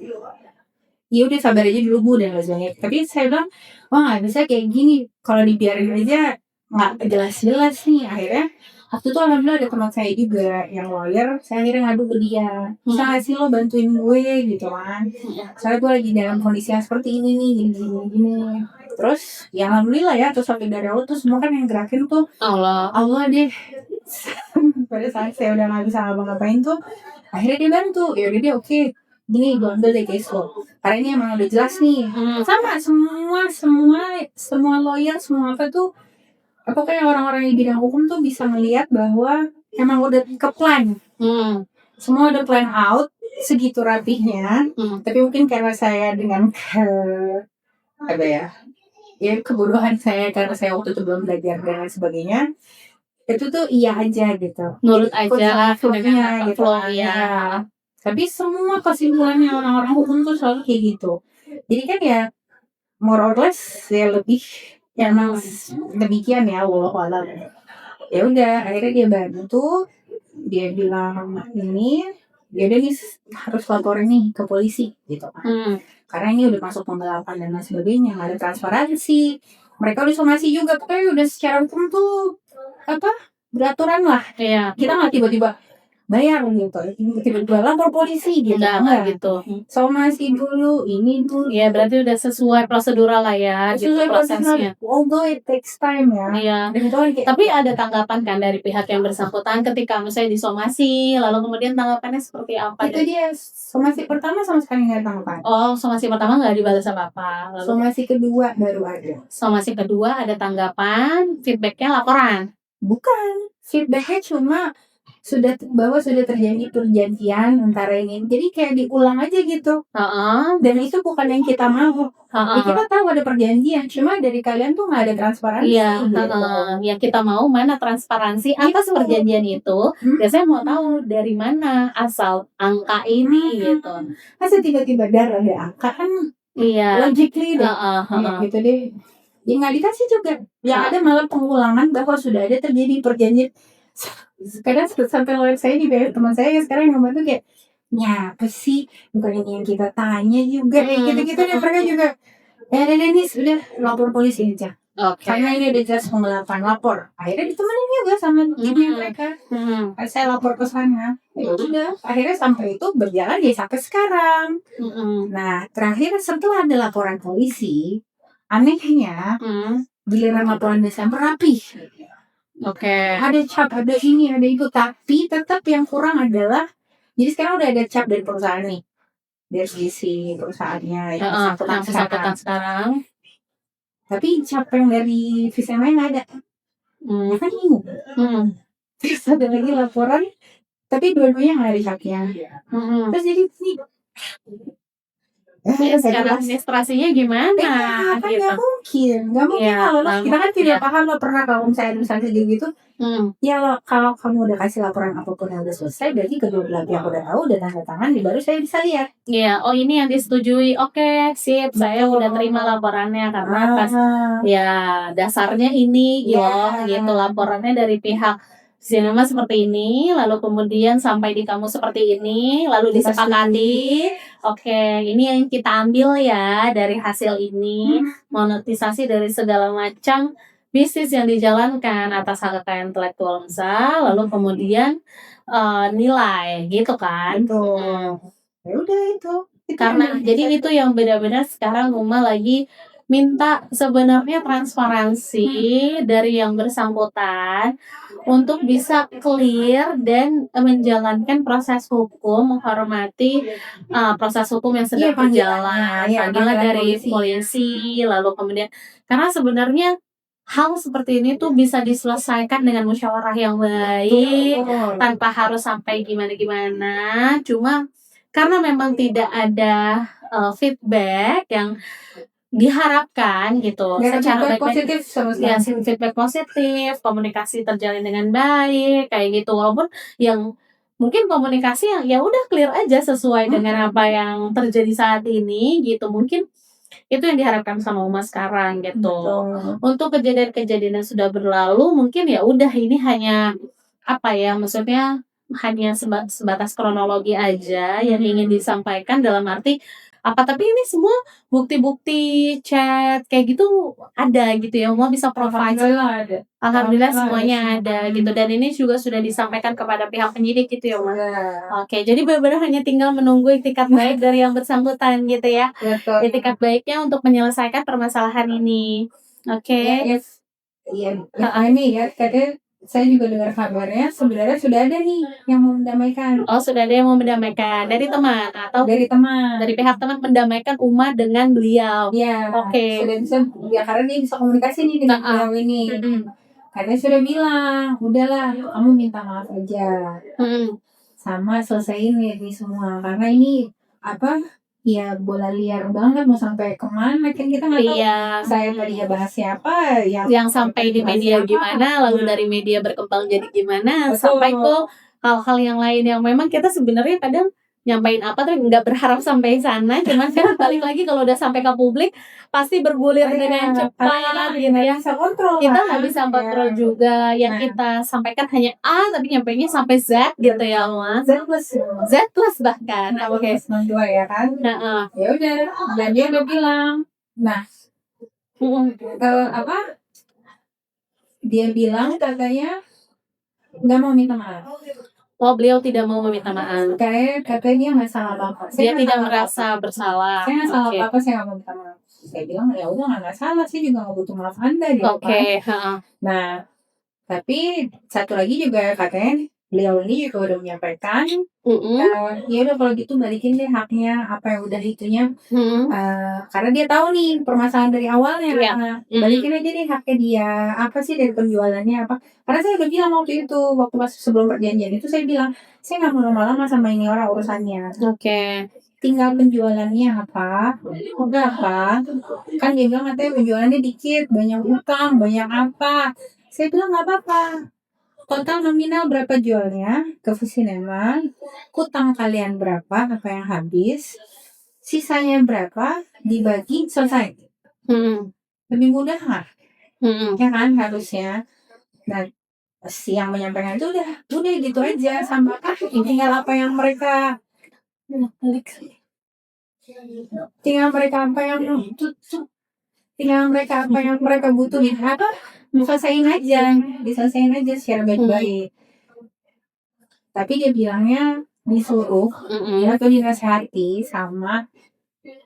A: ya udah sabar aja dulu Bu dan lain-lain. Tapi saya bilang wah nggak bisa kayak gini, kalau dibiarin aja nggak jelas-jelas nih. Akhirnya waktu itu alhamdulillah ada teman saya juga yang lawyer, saya akhirnya ngadu ke dia, bisa nggak sih lo bantuin gue gitu kan, soalnya gue lagi dalam kondisi yang seperti ini nih, gini. Terus ya alhamdulillah ya, terus sampai dari awal tuh semua kan yang gerakin tuh Allah deh. Pada saat saya udah nggak bisa ngapa-ngapain tuh akhirnya dia bantu. Ya udah dia oke, gini gue ambil deh case lo karena ini emang udah jelas nih. Sama semua lawyer semua apa tuh pokoknya orang-orang di bidang hukum tuh bisa melihat bahwa emang udah ke plan. Semua udah plan out segitu rapihnya. Tapi mungkin karena saya dengan kebodohan saya karena saya waktu itu belum belajar dan lain sebagainya, itu tuh iya aja gitu,
B: nurut aja
A: dengan gitu ya. Tapi semua kesimpulannya orang-orang hukum tuh selalu kayak gitu. Jadi kan ya more or less ya lebih ya emang demikian ya, wallahu a'lam. Ya udah, akhirnya dia bantu, dia bilang ini, ya udah nih harus laporin nih ke polisi gitu kan. Karena ini udah masuk penggelapan dan lain sebagainya, nggak ada transparansi. Mereka udah somasi juga, pokoknya udah secara hukum tuh apa beraturan lah.
B: Iya.
A: Kita nggak tiba-tiba bayar gitu, tiba-tiba lapor polisi gitu,
B: Enggak gitu.
A: somasi dulu, ini dulu.
B: Ya berarti udah sesuai prosedural lah ya, gitu
A: Sesuai
B: prosesnya.
A: prosedur, although it takes time ya.
B: Iya.
A: Dan itu kan kayak,
B: Tapi ada tanggapan kan dari pihak yang bersangkutan ketika misalnya disomasi, lalu kemudian tanggapannya seperti apa?
A: itu dia somasi pertama sama sekali nggak ada tanggapan.
B: Oh, somasi pertama nggak dibalas apa-apa. Lalu
A: Somasi kedua baru ada.
B: somasi kedua ada tanggapan, feedbacknya laporan.
A: Bukan, feedbacknya cuma bahwa sudah terjadi perjanjian antara ini. Jadi kayak diulang aja gitu. Dan itu bukan yang kita mau. Ya, kita tahu ada perjanjian, cuma dari kalian tuh nggak ada transparansi.
B: Iya,
A: gitu.
B: ya kita mau mana transparansi atas
A: Gitu.
B: perjanjian itu. Biasanya mau tahu dari mana asal angka ini gitu.
A: Masa tiba-tiba ada angka kan
B: Iya.
A: logically deh. Gitu deh. Ya nggak dikasih juga. Yang ada malah pengulangan bahwa sudah ada terjadi perjanjian. Kadang sampai lawyer saya juga, teman saya yang sekarang ngomong tuh kayak, ya apa sih, bukan ini yang kita tanya juga, kayak gitu-gitu deh. Mereka juga, ya nih sudah lapor polisi aja. Karena ini udah jelas penggelapan, lapor. Akhirnya ditemenin juga sama timnya mereka. Saya lapor ke sana. Ya udah, akhirnya sampai itu berjalan ya sampai sekarang. Nah, terakhir setelah ada laporan polisi, anehnya giliran laporan Desember rapih. Ada cap, ada ini, ada itu, tapi tetap yang kurang adalah, jadi sekarang udah ada cap dari perusahaan nih, dari sisi perusahaannya yang bersangkutan sekarang. Tapi cap yang dari Visma nggak ada. Ya kan bingung. Terus ada lagi laporan, tapi dua-duanya nggak ada capnya. Terus jadi nih,
B: secara administrasinya gimana?
A: Kan nggak mungkin kalau kita kan tidak paham lo pernah kalau misalnya gitu. Ya kalau kamu udah kasih laporan apapun yang udah selesai, berarti kedua belah pihak udah tahu, udah tanda tangan, baru saya bisa lihat.
B: Iya, oh ini yang disetujui. Oke, sip, saya udah terima laporannya karena pas ya dasarnya ini gitu laporannya dari pihak Sinema seperti ini, lalu kemudian sampai di kamu seperti ini, lalu disepakati. Oke, ini yang kita ambil ya dari hasil ini, monetisasi dari segala macam bisnis yang dijalankan atas hak kekayaan intelektual Unsa, lalu kemudian nilai gitu kan.
A: Ya udah itu.
B: Karena jadi itu yang benar-benar sekarang Uma lagi minta sebenarnya transparansi dari yang bersangkutan untuk bisa clear dan menjalankan proses hukum, menghormati proses hukum yang sedang berjalan, panggilan dari polisi, lalu kemudian karena sebenarnya hal seperti ini tuh bisa diselesaikan dengan musyawarah yang baik tanpa harus sampai gimana-gimana, cuma karena memang tidak ada feedback yang diharapkan gitu secara
A: positif
B: ya feedback positif, komunikasi terjalin dengan baik kayak gitu, walaupun yang mungkin komunikasi yang ya udah clear aja sesuai dengan apa yang terjadi saat ini gitu, mungkin itu yang diharapkan sama Uma sekarang gitu. Untuk kejadian-kejadian yang sudah berlalu mungkin ya udah ini hanya apa ya, maksudnya hanya sebatas kronologi aja yang ingin disampaikan, dalam arti apa, tapi ini semua bukti-bukti chat kayak gitu ada gitu ya, Uma bisa provide. Alhamdulillah semuanya ada gitu, dan ini juga sudah disampaikan kepada pihak penyidik gitu ya Uma. Oke, jadi benar-benar hanya tinggal menunggu itikat baik dari yang bersangkutan gitu ya. Itikat baiknya untuk menyelesaikan permasalahan ini. Oke.
A: Iya, ini ya katanya saya juga dengar kabarnya sebenarnya sudah ada nih yang mau mendamaikan.
B: Oh, sudah ada yang mau mendamaikan dari teman atau
A: dari teman? Dari
B: pihak teman mendamaikan Uma dengan beliau.
A: Iya.
B: Oke.
A: Sudah bisa ya, karena dia bisa komunikasi nih dengan beliau ini. Karena sudah bilang, udahlah kamu minta maaf aja. Sama selesaiin ini semua, karena ini apa? Ya bola liar banget, mau sampai kemana kan kita nggak tahu. Saya tadinya bahas siapa yang
B: sampai di media gimana, lalu dari media berkembang jadi gimana, sampai ke hal-hal yang lain yang memang kita sebenarnya kadang nyampein apa tuh nggak berharap sampai sana, cuman kan balik lagi kalau udah sampai ke publik pasti bergulir dengan cepat gitu ya.
A: bisa kontrol
B: Kita
A: kan?
B: nggak bisa kontrol juga, yang
A: Nah.
B: kita sampaikan hanya A tapi nyampainya sampai Z gitu ya Mas.
A: Z plus
B: Z plus bahkan. Oke.
A: plus 62 ya kan?
B: Nah,
A: Ya udah, dan dia udah bilang, nah apa? Dia bilang katanya nggak mau minta maaf.
B: oh beliau tidak mau meminta maaf.
A: Katanya dia nggak salah apa-apa.
B: Dia tidak merasa bersalah.
A: Saya nggak salah
B: Oke.
A: apa-apa, saya nggak mau minta maaf. Saya bilang ya udah nggak salah, saya juga nggak butuh maaf Anda gitu
B: Oke,
A: kan.
B: heeh.
A: Nah, tapi satu lagi juga katanya beliau ini juga udah menyampaikan, ya udah kalau gitu balikin deh haknya apa yang udah itunya, karena dia tahu nih permasalahan dari awalnya.
B: Iya.
A: Balikin aja deh haknya dia, apa sih dari penjualannya apa? Karena saya udah bilang waktu itu, waktu pas sebelum perjanjian itu saya bilang, saya nggak mau lama-lama sama ini orang urusannya.
B: Oke.
A: Tinggal penjualannya apa? Udah apa? Kan dia bilang katanya penjualannya dikit, banyak utang, banyak apa. Saya bilang nggak apa-apa. Total nominal berapa jualnya ke Fusinema, utang kalian berapa, apa yang habis, sisanya berapa, dibagi, selesai. Lebih mudah nggak? Ya kan harusnya. Dan si yang menyampaikan itu udah gitu aja, sama tinggal apa yang mereka butuhin apa, diselesain aja secara baik-baik. Tapi dia bilangnya disuruh ya atau dinasihati sama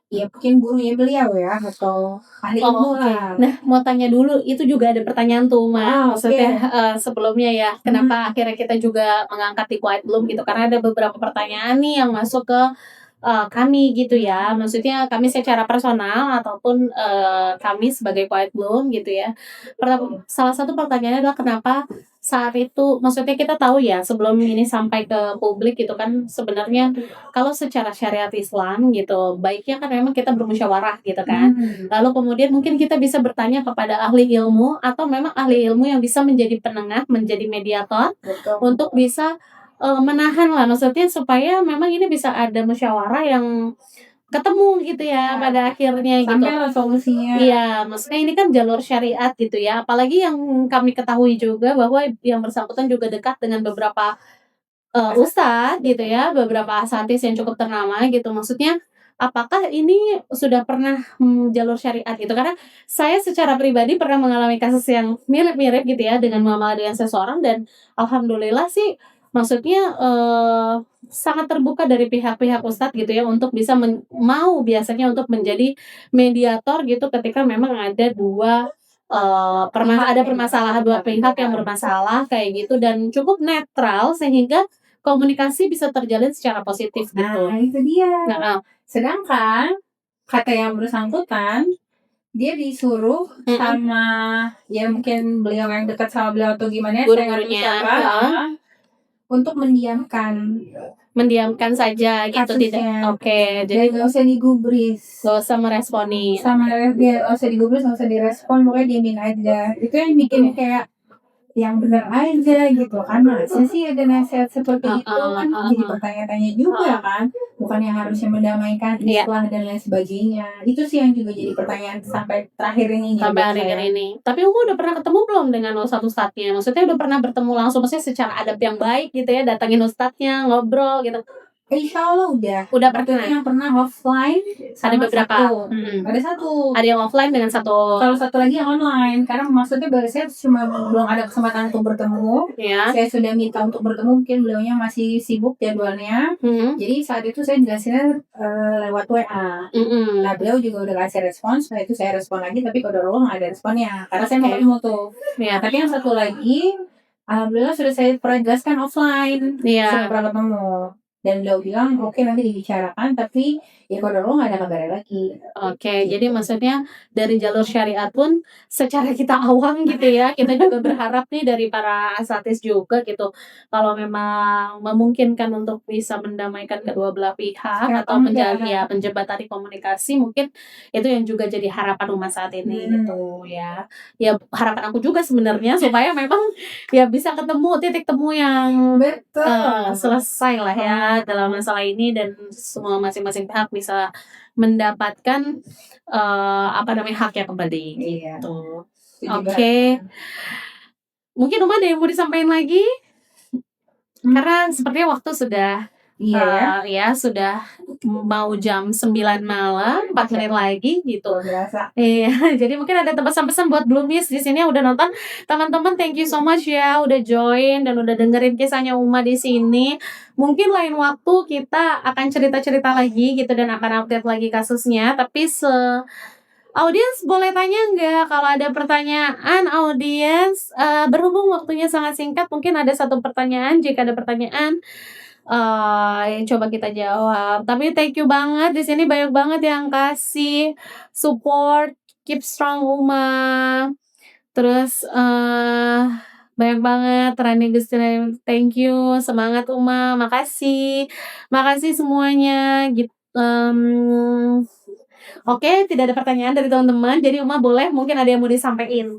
A: ya mungkin gurunya beliau ya atau ahli ilmu lah.
B: Nah, mau tanya dulu, itu juga ada pertanyaan tuh Mas. Maksudnya sebelumnya ya, kenapa akhirnya kita juga mengangkat di Quiet Bloom gitu, karena ada beberapa pertanyaan nih yang masuk ke kami gitu ya, maksudnya kami secara personal ataupun kami sebagai Quiet Bloom gitu ya. Salah satu pertanyaannya adalah kenapa saat itu, maksudnya kita tahu ya sebelum ini sampai ke publik gitu kan, sebenarnya kalau secara syariat Islam gitu, baiknya kan memang kita bermusyawarah gitu kan. Lalu kemudian mungkin kita bisa bertanya kepada ahli ilmu atau memang ahli ilmu yang bisa menjadi penengah, menjadi mediator untuk bisa menahan lah, maksudnya supaya memang ini bisa ada musyawarah yang ketemu gitu ya pada akhirnya gitu.
A: Sampai lah solusinya.
B: Iya, maksudnya ini kan jalur syariat gitu ya. Apalagi yang kami ketahui juga bahwa yang bersangkutan juga dekat dengan beberapa ustadz gitu ya, beberapa asatidz yang cukup ternama gitu. Maksudnya apakah ini sudah pernah jalur syariat gitu? Karena saya secara pribadi pernah mengalami kasus yang mirip-mirip gitu ya dengan muamalah dengan seseorang, dan alhamdulillah sih maksudnya sangat terbuka dari pihak-pihak ustadz gitu ya untuk bisa mau biasanya untuk menjadi mediator gitu ketika memang ada dua permasalahan, dua pihak yang bermasalah kayak gitu, dan cukup netral sehingga komunikasi bisa terjalin secara positif gitu.
A: Nah, itu dia.
B: Nah,
A: sedangkan kata yang bersangkutan dia disuruh sama ya mungkin beliau yang dekat sama beliau atau gimana,
B: guru-gurunya
A: untuk mendiamkan
B: saja gitu,
A: kasusnya.
B: tidak. Oke, jadi
A: nggak usah digubris,
B: nggak usah meresponi,
A: dia nggak usah digubris, nggak usah direspon, pokoknya diemin aja. Itu yang bikin kayak yang benar aja gitu kan, masa sih ada nasihat seperti itu kan, jadi bertanya-tanya juga kan, bukan yang harusnya mendamaikan islah dan lain sebagainya. Itu sih yang juga jadi pertanyaan sampai terakhir ini,
B: sampai hari ini. Tapi Ungu udah pernah ketemu belum dengan ustadz-ustadznya? Maksudnya udah pernah bertemu langsung, maksudnya secara adab yang baik gitu ya, datangin ustadznya, ngobrol gitu?
A: Insya Allah udah
B: pernah.
A: Yang pernah offline
B: ada beberapa.
A: Ada satu.
B: Ada yang offline dengan satu.
A: Kalau satu lagi yang online, karena maksudnya saya cuma belum ada kesempatan untuk bertemu.
B: Ya.
A: Saya sudah minta untuk bertemu, mungkin beliaunya masih sibuk jadwalnya. Jadi saat itu saya jelasinnya lewat WA. Nah beliau juga udah kasih respons, nah itu saya respon lagi, tapi kalau nggak ada responnya, karena saya mau ketemu tuh. Tapi yang satu lagi, alhamdulillah sudah saya pernah jelaskan offline, sudah pernah ketemu. Dan beliau bilang oke, nanti dibicarakan, tapi ya kalau nggak ada kabar lagi. Oke,
B: jadi maksudnya dari jalur syariat pun secara kita awam gitu ya, kita juga berharap nih dari para asatidz juga gitu, kalau memang memungkinkan untuk bisa mendamaikan kedua belah pihak atau menjadi penjembatani komunikasi, mungkin itu yang juga jadi harapan umat saat ini gitu ya. Ya harapan aku juga sebenarnya supaya memang ya bisa ketemu titik temu yang selesai lah ya terlibat dalam masalah ini dan semua masing-masing pihak bisa mendapatkan haknya kembali
A: Iya.
B: gitu.
A: Itu juga.
B: Oke. Mungkin Uma ada yang mau disampaikan lagi? Karena sepertinya waktu sudah
A: Iya ya.
B: sudah mau jam 9 malam, 4 menit lagi gitu.
A: Luar biasa.
B: Iya, jadi mungkin ada pesan-pesan buat Bloomies di sini yang udah nonton. Teman-teman, thank you so much ya udah join dan udah dengerin kisahnya Uma di sini. Mungkin lain waktu kita akan cerita-cerita lagi gitu dan akan update lagi kasusnya. Tapi audiens boleh tanya nggak? Kalau ada pertanyaan audiens, berhubung waktunya sangat singkat, mungkin ada satu pertanyaan. Jika ada pertanyaan, yang coba kita jawab. Tapi thank you banget, di sini banyak banget yang kasih support, keep strong Uma. Terus banyak banget Rani Gustina, thank you, semangat Uma, makasih semuanya gitu. Oke, tidak ada pertanyaan dari teman-teman, jadi Uma boleh mungkin ada yang mau disampaikan.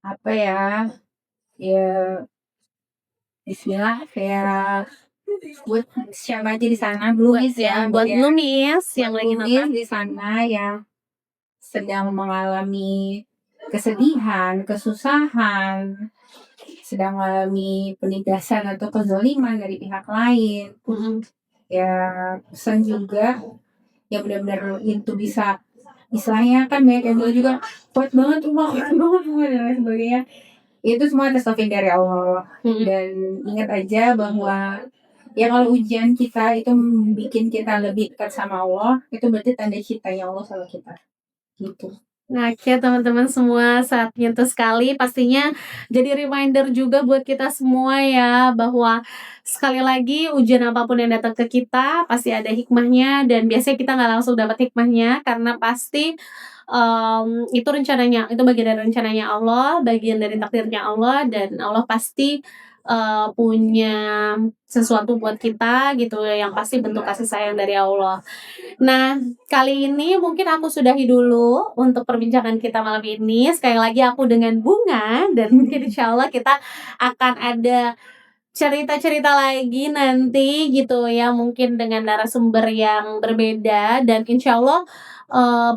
A: Apa ya? Ya Bismillah, kayak buat siapa aja di sana, Bloomies ya,
B: buat Bloomies yang lagi
A: Bloomies
B: nonton.
A: di sana yang sedang mengalami kesedihan, kesusahan, sedang mengalami penindasan atau kezaliman dari pihak lain. Ya pesan juga ya benar-benar itu bisa istilahnya kan banyak yang bilang juga kuat banget Uma dan lain sebagainya. Itu semua atas taufik dari Allah. Dan ingat aja bahwa ya kalau ujian kita itu bikin kita lebih dekat sama Allah, itu berarti tanda cintanya Allah sama kita gitu.
B: Nah, oke teman-teman semua, saat nyentuh sekali pastinya jadi reminder juga buat kita semua ya, bahwa sekali lagi ujian apapun yang datang ke kita pasti ada hikmahnya, dan biasanya kita nggak langsung dapat hikmahnya karena pasti itu rencananya, itu bagian dari rencananya Allah, bagian dari takdirnya Allah, dan Allah pasti punya sesuatu buat kita gitu, yang pasti bentuk kasih sayang dari Allah. Nah, kali ini mungkin aku sudahi dulu untuk perbincangan kita malam ini. Sekali lagi aku dengan Bunga, dan mungkin insya Allah kita akan ada cerita-cerita lagi nanti gitu ya, mungkin dengan narasumber yang berbeda, dan insya Allah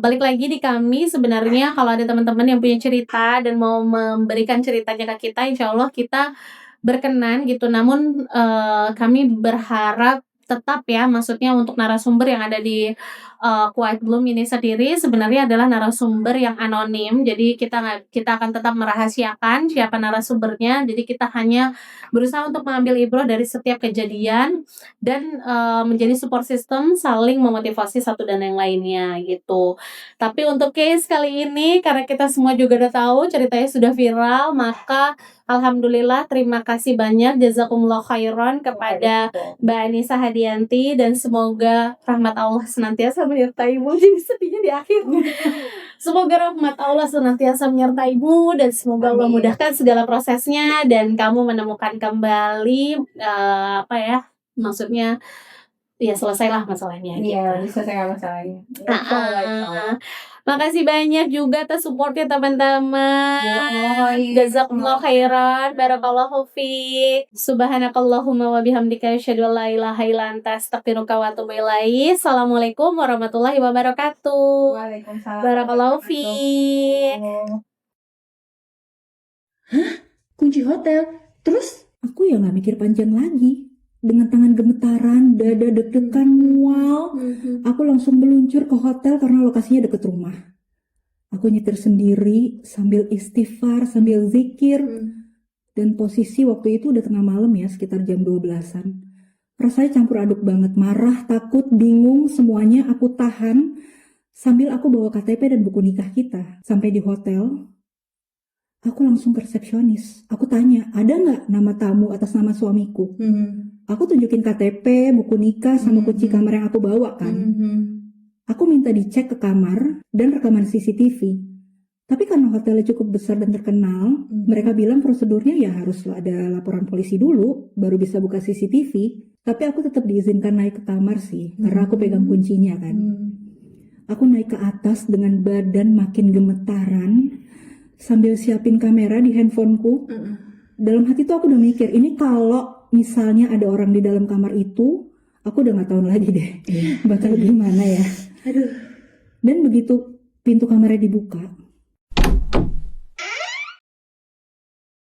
B: balik lagi di kami. Sebenarnya kalau ada teman-teman yang punya cerita dan mau memberikan ceritanya ke kita, insya Allah kita berkenan gitu. Namun kami berharap tetap ya, maksudnya untuk narasumber yang ada di Quiet Bloom ini sendiri sebenarnya adalah narasumber yang anonim. Jadi kita akan tetap merahasiakan siapa narasumbernya. Jadi kita hanya berusaha untuk mengambil ibrah dari setiap kejadian dan menjadi support system, saling memotivasi satu dan yang lainnya gitu. Tapi untuk case kali ini, karena kita semua juga udah tahu ceritanya sudah viral, maka alhamdulillah, terima kasih banyak, jazakumullah khairan kepada Mbak Anissa Hadianti, dan semoga rahmat Allah senantiasa menyertaimu. Jadi sedihnya di akhir. Semoga rahmat Allah senantiasa menyertaimu, dan semoga Allah mudahkan segala prosesnya dan kamu menemukan kembali maksudnya ya selesailah masalahnya.
A: Iya, selesaikan masalahnya.
B: Makasih banyak juga atas supportnya teman-teman. Jazakumullah khairan, barakallahu fiik. Subhanakallahumma wa bihamdika asyhadu an la ilaha illa anta astaghfiruka wa atubu ilaik. Assalamualaikum warahmatullahi wabarakatuh.
A: Waalaikumsalam.
B: Barakallahu fiik.
D: Kunci hotel. Terus aku ya nggak mikir panjang lagi. Dengan tangan gemetaran, dada deg-degan, mual, aku langsung meluncur ke hotel karena lokasinya deket rumah. Aku nyetir sendiri sambil istighfar, sambil zikir. Dan posisi waktu itu udah tengah malam ya, sekitar jam 12-an. Rasanya campur aduk banget, marah, takut, bingung, semuanya aku tahan. Sambil aku bawa KTP dan buku nikah kita. Sampai di hotel, aku langsung ke resepsionis. Aku tanya, ada nggak nama tamu atas nama suamiku? Aku tunjukin KTP, buku nikah, sama kunci kamar yang aku bawa kan. Aku minta dicek ke kamar dan rekaman CCTV. Tapi karena hotelnya cukup besar dan terkenal, mereka bilang prosedurnya ya harus ada laporan polisi dulu, baru bisa buka CCTV. Tapi aku tetap diizinkan naik ke kamar sih, karena aku pegang kuncinya kan. Aku naik ke atas dengan badan makin gemetaran, sambil siapin kamera di handphoneku. Dalam hati tuh aku udah mikir, ini kalau misalnya ada orang di dalam kamar itu, aku udah nggak tahu lagi deh bakal gimana ya.
B: Aduh.
D: Dan begitu pintu kamarnya dibuka,